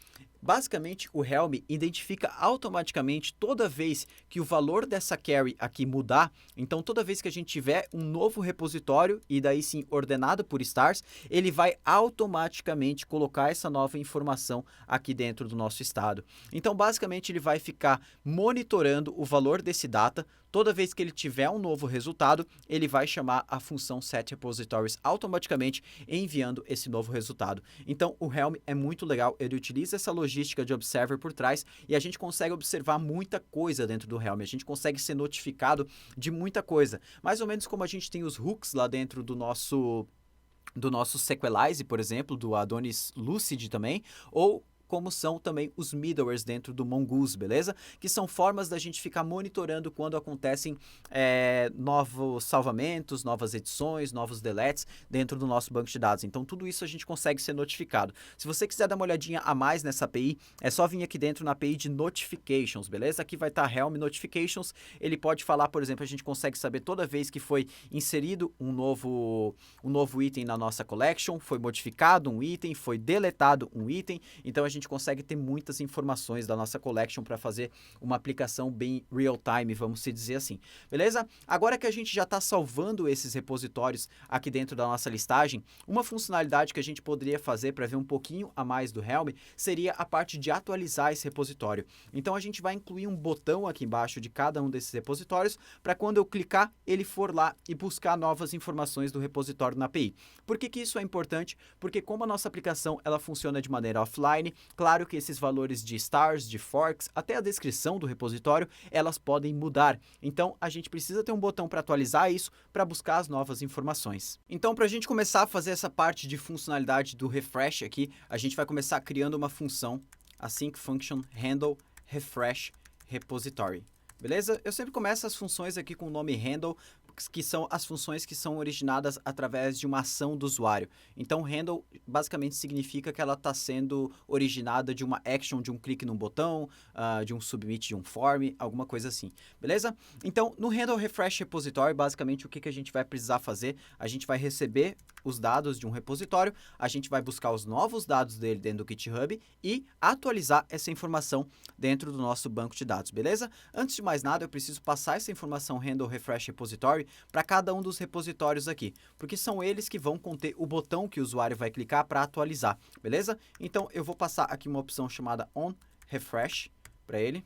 basicamente, o Helm identifica automaticamente toda vez que o valor dessa carry aqui mudar. Então, toda vez que a gente tiver um novo repositório, e daí sim ordenado por stars, ele vai automaticamente colocar essa nova informação aqui dentro do nosso estado. Então, basicamente, ele vai ficar monitorando o valor desse data. Toda vez que ele tiver um novo resultado, ele vai chamar a função setRepositories automaticamente, enviando esse novo resultado. Então, o Helm é muito legal, ele utiliza essa logística de observer por trás e a gente consegue observar muita coisa dentro do Helm, a gente consegue ser notificado de muita coisa. Mais ou menos como a gente tem os hooks lá dentro do nosso Sequelize, por exemplo, do Adonis Lucid também, ou como são também os middlewares dentro do Mongoose, beleza? Que são formas da gente ficar monitorando quando acontecem novos salvamentos, novas edições, novos deletes dentro do nosso banco de dados. Então, tudo isso a gente consegue ser notificado. Se você quiser dar uma olhadinha a mais nessa API, é só vir aqui dentro na API de Notifications, beleza? Aqui vai estar Helm Notifications. Ele pode falar, por exemplo, a gente consegue saber toda vez que foi inserido um novo item na nossa collection, foi modificado um item, foi deletado um item. Então, a gente consegue ter muitas informações da nossa collection para fazer uma aplicação bem real-time, vamos se dizer assim. Beleza? Agora que a gente já está salvando esses repositórios aqui dentro da nossa listagem, uma funcionalidade que a gente poderia fazer para ver um pouquinho a mais do Helm seria a parte de atualizar esse repositório. Então, a gente vai incluir um botão aqui embaixo de cada um desses repositórios para quando eu clicar, ele for lá e buscar novas informações do repositório na API. Por que isso é importante? Porque como a nossa aplicação ela funciona de maneira offline, claro que esses valores de stars, de forks, até a descrição do repositório, elas podem mudar. Então, a gente precisa ter um botão para atualizar isso, para buscar as novas informações. Então, para a gente começar a fazer essa parte de funcionalidade do refresh aqui, a gente vai começar criando uma função async function handle refresh repository. Beleza? Eu sempre começo as funções aqui com o nome handle, que são as funções que são originadas através de uma ação do usuário. Então, handle basicamente significa que ela está sendo originada de uma action, de um clique num botão, de um submit de um form, alguma coisa assim. Beleza? Então, no handle refresh repository, basicamente o que a gente vai precisar fazer? A gente vai receber os dados de um repositório, a gente vai buscar os novos dados dele dentro do GitHub e atualizar essa informação dentro do nosso banco de dados, beleza? Antes de mais nada, eu preciso passar essa informação handle refresh repository para cada um dos repositórios aqui, porque são eles que vão conter o botão que o usuário vai clicar para atualizar, beleza? Então, eu vou passar aqui uma opção chamada onRefresh para ele,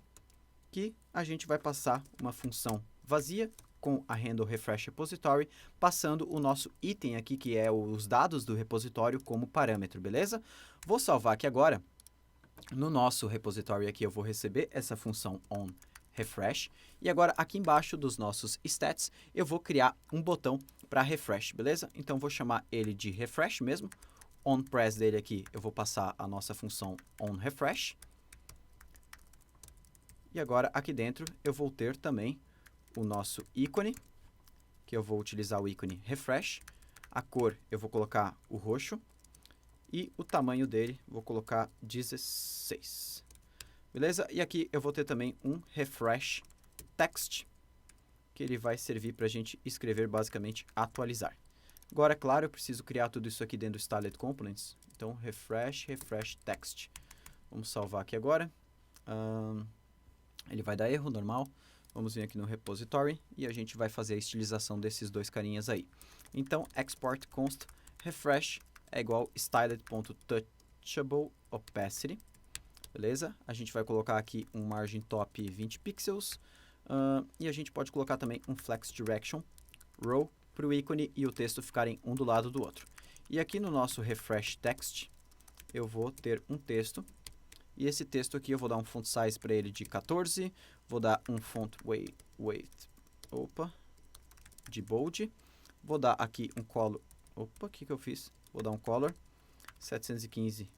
que a gente vai passar uma função vazia com a handle refresh repository, passando o nosso item aqui, que é os dados do repositório como parâmetro, beleza? Vou salvar aqui agora. No nosso repositório aqui eu vou receber essa função onRefresh, e agora aqui embaixo dos nossos stats eu vou criar um botão para refresh, beleza? Então vou chamar ele de refresh mesmo. OnPress dele aqui eu vou passar a nossa função onRefresh. E agora aqui dentro eu vou ter também o nosso ícone, que eu vou utilizar o ícone refresh. A cor eu vou colocar o roxo e o tamanho dele vou colocar 16. Beleza? E aqui eu vou ter também um refresh text, que ele vai servir para a gente escrever basicamente atualizar. Agora, claro, eu preciso criar tudo isso aqui dentro do Styled Components. Então, refresh text. Vamos salvar aqui agora. Ele vai dar erro, normal. Vamos vir aqui no repository e a gente vai fazer a estilização desses dois carinhas aí. Então, export const refresh é igual styled.touchable opacity. Beleza? A gente vai colocar aqui um margin top 20 pixels. E a gente pode colocar também um flex direction row para o ícone e o texto ficarem um do lado do outro. E aqui no nosso refresh text, eu vou ter um texto. E esse texto aqui eu vou dar um font size para ele de 14. Vou dar um font weight de bold. Vou dar aqui um color. O que eu fiz? Vou dar um color 715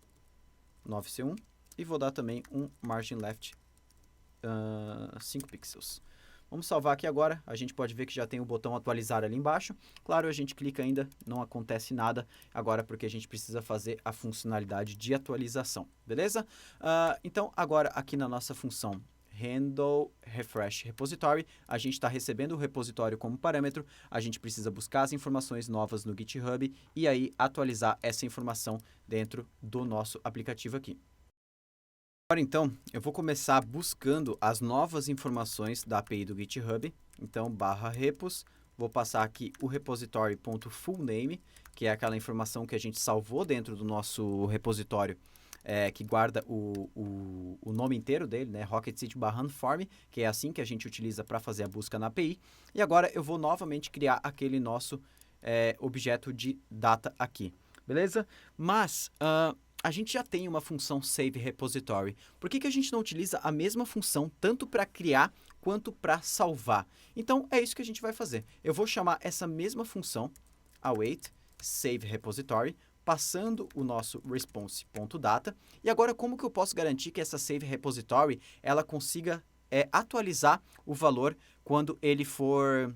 9C1. E vou dar também um margin left 5 pixels. Vamos salvar aqui agora. A gente pode ver que já tem o botão atualizar ali embaixo. Claro, a gente clica ainda, não acontece nada agora porque a gente precisa fazer a funcionalidade de atualização, beleza? Então, agora aqui na nossa função handle refresh repository, a gente está recebendo o repositório como parâmetro, a gente precisa buscar as informações novas no GitHub e aí atualizar essa informação dentro do nosso aplicativo aqui. Agora, então, eu vou começar buscando as novas informações da API do GitHub. Então, /repos, vou passar aqui o repository.fullname, que é aquela informação que a gente salvou dentro do nosso repositório, que guarda o nome inteiro dele, né? Rocket City /unform, que é assim que a gente utiliza para fazer a busca na API. E agora eu vou novamente criar aquele nosso objeto de data aqui, beleza? Mas a gente já tem uma função save repository. Por que a gente não utiliza a mesma função tanto para criar quanto para salvar? Então, é isso que a gente vai fazer. Eu vou chamar essa mesma função, await save repository, passando o nosso response.data. E agora, como que eu posso garantir que essa save repository ela consiga atualizar o valor quando ele for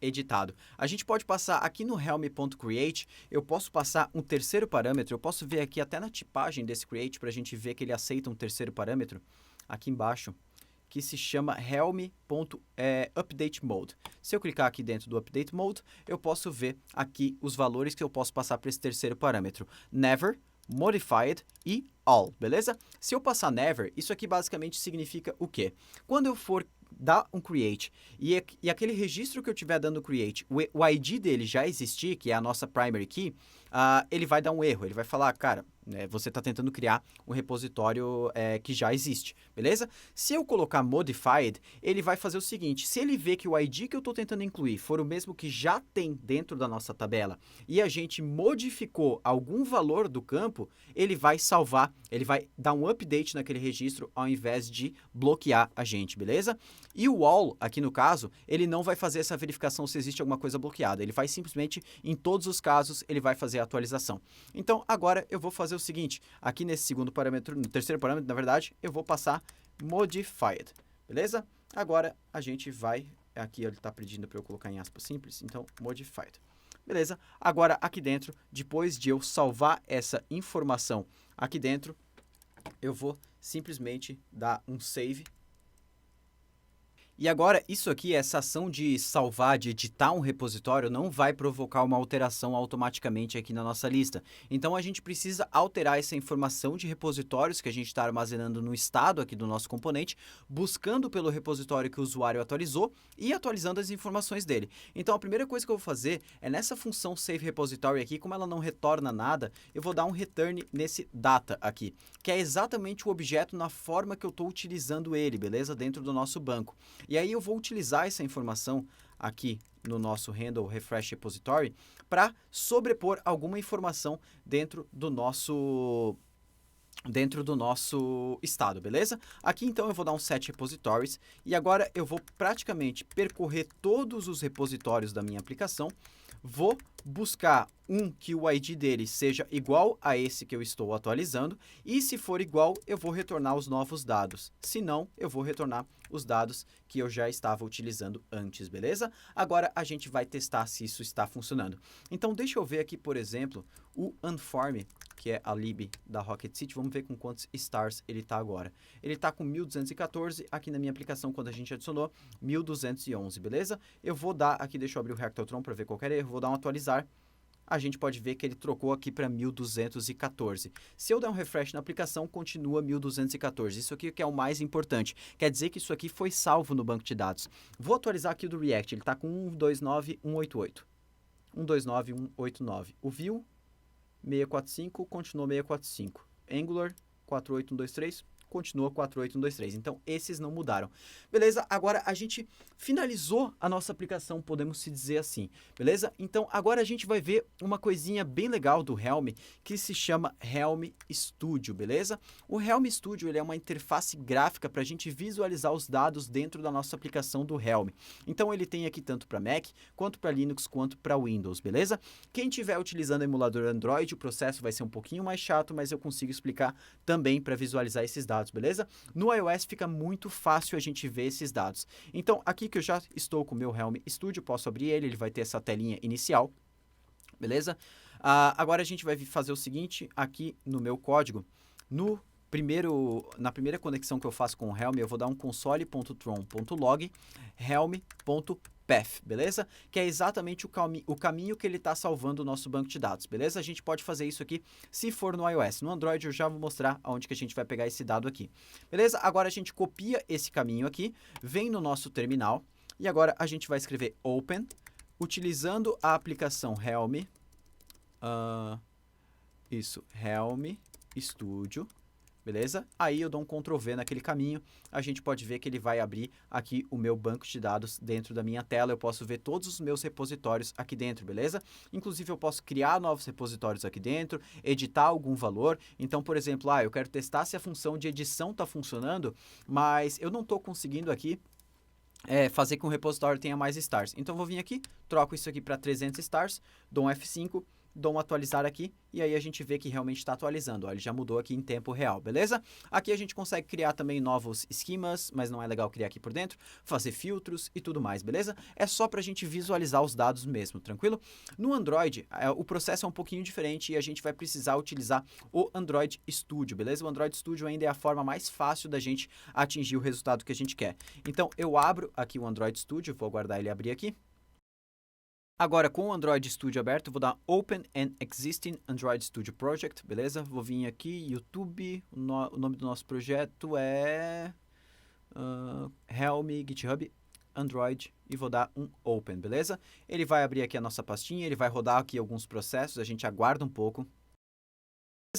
editado? A gente pode passar aqui no helm.create, eu posso passar um terceiro parâmetro, eu posso ver aqui até na tipagem desse create para a gente ver que ele aceita um terceiro parâmetro, aqui embaixo, que se chama helm.updateMode. Se eu clicar aqui dentro do update mode, eu posso ver aqui os valores que eu posso passar para esse terceiro parâmetro. Never, Modified e All, beleza? Se eu passar Never, isso aqui basicamente significa o quê? Quando eu for dar um create e aquele registro que eu estiver dando create, o ID dele já existir, que é a nossa primary key, ele vai dar um erro, ele vai falar, cara, você está tentando criar um repositório que já existe, beleza? Se eu colocar modified, ele vai fazer o seguinte, se ele vê que o ID que eu estou tentando incluir for o mesmo que já tem dentro da nossa tabela e a gente modificou algum valor do campo, ele vai salvar, ele vai dar um update naquele registro ao invés de bloquear a gente, beleza? E o all, aqui no caso, ele não vai fazer essa verificação se existe alguma coisa bloqueada, ele vai simplesmente, em todos os casos, ele vai fazer a atualização. Então, agora eu vou fazer o seguinte, aqui nesse segundo parâmetro, no terceiro parâmetro, na verdade, eu vou passar modified, beleza? Agora a gente vai, aqui ele está pedindo para eu colocar em aspas simples, então modified. Beleza? Agora aqui dentro, depois de eu salvar essa informação aqui dentro, eu vou simplesmente dar um save. E agora, isso aqui, essa ação de salvar, de editar um repositório, não vai provocar uma alteração automaticamente aqui na nossa lista. Então, a gente precisa alterar essa informação de repositórios que a gente está armazenando no estado aqui do nosso componente, buscando pelo repositório que o usuário atualizou e atualizando as informações dele. Então, a primeira coisa que eu vou fazer é nessa função SaveRepository aqui, como ela não retorna nada, eu vou dar um return nesse data aqui, que é exatamente o objeto na forma que eu estou utilizando ele, beleza? Dentro do nosso banco. E aí eu vou utilizar essa informação aqui no nosso handle refresh repository para sobrepor alguma informação dentro do nosso estado, beleza? Aqui então eu vou dar um set repositories e agora eu vou praticamente percorrer todos os repositórios da minha aplicação, vou buscar um que o ID dele seja igual a esse que eu estou atualizando e se for igual eu vou retornar os novos dados, se não eu vou retornar os dados que eu já estava utilizando antes, beleza? Agora a gente vai testar se isso está funcionando. Então deixa eu ver aqui, por exemplo, o Unform, que é a lib da Rocket City, vamos ver com quantos stars ele está agora. Ele está com 1214, aqui na minha aplicação, quando a gente adicionou, 1211, beleza? Eu vou dar, aqui deixa eu abrir o Hackathon para ver qualquer erro, vou dar um atualizar, a gente pode ver que ele trocou aqui para 1214. Se eu der um refresh na aplicação, continua 1214. Isso aqui que é o mais importante. Quer dizer que isso aqui foi salvo no banco de dados. Vou atualizar aqui do React, ele está com 129188. 129189. O Vue 645 continua 645. Angular 48123 continua 48123. Então, esses não mudaram. Beleza? Agora, a gente finalizou a nossa aplicação, podemos se dizer assim. Beleza? Então, agora a gente vai ver uma coisinha bem legal do Helm, que se chama Helm Studio, beleza? O Helm Studio ele é uma interface gráfica para a gente visualizar os dados dentro da nossa aplicação do Helm. Então, ele tem aqui tanto para Mac, quanto para Linux, quanto para Windows, beleza? Quem estiver utilizando o emulador Android, o processo vai ser um pouquinho mais chato, mas eu consigo explicar também para visualizar esses dados, beleza? No iOS fica muito fácil a gente ver esses dados. Então, aqui que eu já estou com o meu Helm Studio, posso abrir ele, ele vai ter essa telinha inicial, beleza? Agora a gente vai fazer o seguinte, aqui no meu código, na primeira conexão que eu faço com o Helm, eu vou dar um console.tron.log helm.path, beleza? Que é exatamente o caminho que ele está salvando o nosso banco de dados, beleza? A gente pode fazer isso aqui se for no iOS. No Android eu já vou mostrar aonde que a gente vai pegar esse dado aqui, beleza? Agora a gente copia esse caminho aqui, vem no nosso terminal e agora a gente vai escrever open, utilizando a aplicação Helm, Helm Studio, beleza? Aí eu dou um Ctrl V naquele caminho, a gente pode ver que ele vai abrir aqui o meu banco de dados dentro da minha tela, eu posso ver todos os meus repositórios aqui dentro, beleza? Inclusive eu posso criar novos repositórios aqui dentro, editar algum valor, então por exemplo, eu quero testar se a função de edição está funcionando, mas eu não estou conseguindo aqui fazer com que o repositório tenha mais stars. Então, eu vou vir aqui, troco isso aqui para 300 stars, dou um F5 dou uma atualizar aqui e aí a gente vê que realmente está atualizando. Ó, ele já mudou aqui em tempo real, beleza? Aqui a gente consegue criar também novos esquemas, mas não é legal criar aqui por dentro, fazer filtros e tudo mais, beleza? É só para a gente visualizar os dados mesmo, tranquilo? No Android, o processo é um pouquinho diferente e a gente vai precisar utilizar o Android Studio, beleza? O Android Studio ainda é a forma mais fácil da gente atingir o resultado que a gente quer. Então, eu abro aqui o Android Studio, vou aguardar ele abrir aqui. Agora, com o Android Studio aberto, vou dar Open an Existing Android Studio Project, beleza? Vou vir aqui, YouTube, o nome do nosso projeto é Helm GitHub Android e vou dar um Open, beleza? Ele vai abrir aqui a nossa pastinha, ele vai rodar aqui alguns processos, a gente aguarda um pouco.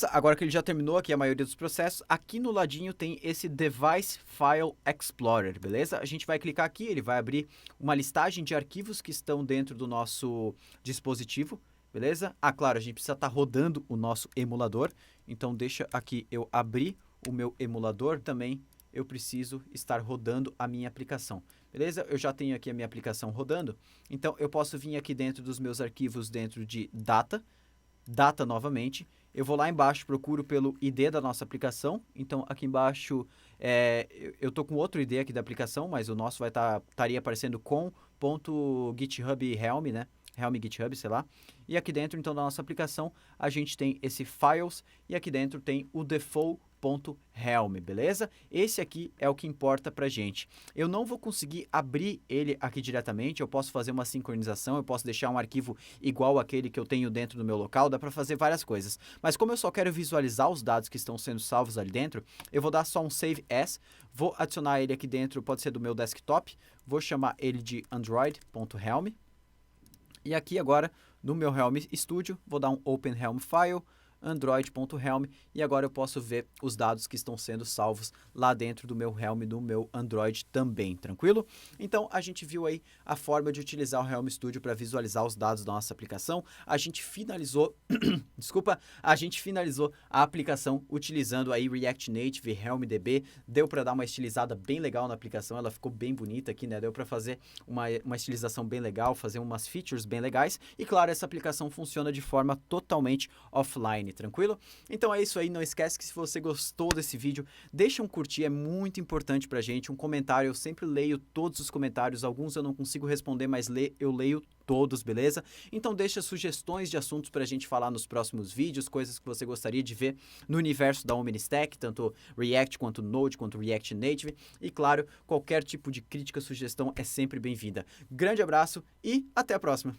Agora que ele já terminou aqui a maioria dos processos, aqui no ladinho tem esse Device File Explorer, beleza? A gente vai clicar aqui, ele vai abrir uma listagem de arquivos que estão dentro do nosso dispositivo, beleza? Ah, claro, a gente precisa estar rodando o nosso emulador, então deixa aqui eu abrir o meu emulador também, eu preciso estar rodando a minha aplicação, beleza? Eu já tenho aqui a minha aplicação rodando, então eu posso vir aqui dentro dos meus arquivos dentro de Data novamente, eu vou lá embaixo, procuro pelo ID da nossa aplicação, então aqui embaixo eu estou com outro ID aqui da aplicação, mas o nosso estaria aparecendo com .github Helm, né? Helm GitHub, sei lá. E aqui dentro, então, da nossa aplicação, a gente tem esse Files e aqui dentro tem o default.helm, beleza? Esse aqui é o que importa pra gente. Eu não vou conseguir abrir ele aqui diretamente, eu posso fazer uma sincronização, eu posso deixar um arquivo igual aquele que eu tenho dentro do meu local, dá pra fazer várias coisas. Mas como eu só quero visualizar os dados que estão sendo salvos ali dentro, eu vou dar só um Save As, vou adicionar ele aqui dentro, pode ser do meu desktop, vou chamar ele de android.helm. E aqui agora, no meu Helm Studio, vou dar um Open Helm File, android.helm, e agora eu posso ver os dados que estão sendo salvos lá dentro do meu Helm, do meu Android também, tranquilo? Então, a gente viu aí a forma de utilizar o Helm Studio para visualizar os dados da nossa aplicação. A gente finalizou, desculpa, a gente finalizou a aplicação utilizando aí React Native e HelmDB. Deu para dar uma estilizada bem legal na aplicação, ela ficou bem bonita aqui, né? Deu para fazer uma estilização bem legal, fazer umas features bem legais. E claro, essa aplicação funciona de forma totalmente offline, tranquilo? Então é isso aí, não esquece que se você gostou desse vídeo, deixa um curtir, é muito importante pra gente, um comentário, eu sempre leio todos os comentários, alguns eu não consigo responder, mas eu leio todos, beleza? Então deixa sugestões de assuntos pra gente falar nos próximos vídeos, coisas que você gostaria de ver no universo da OmniStack, tanto React quanto Node, quanto React Native, e claro, qualquer tipo de crítica, sugestão é sempre bem-vinda. Grande abraço e até a próxima!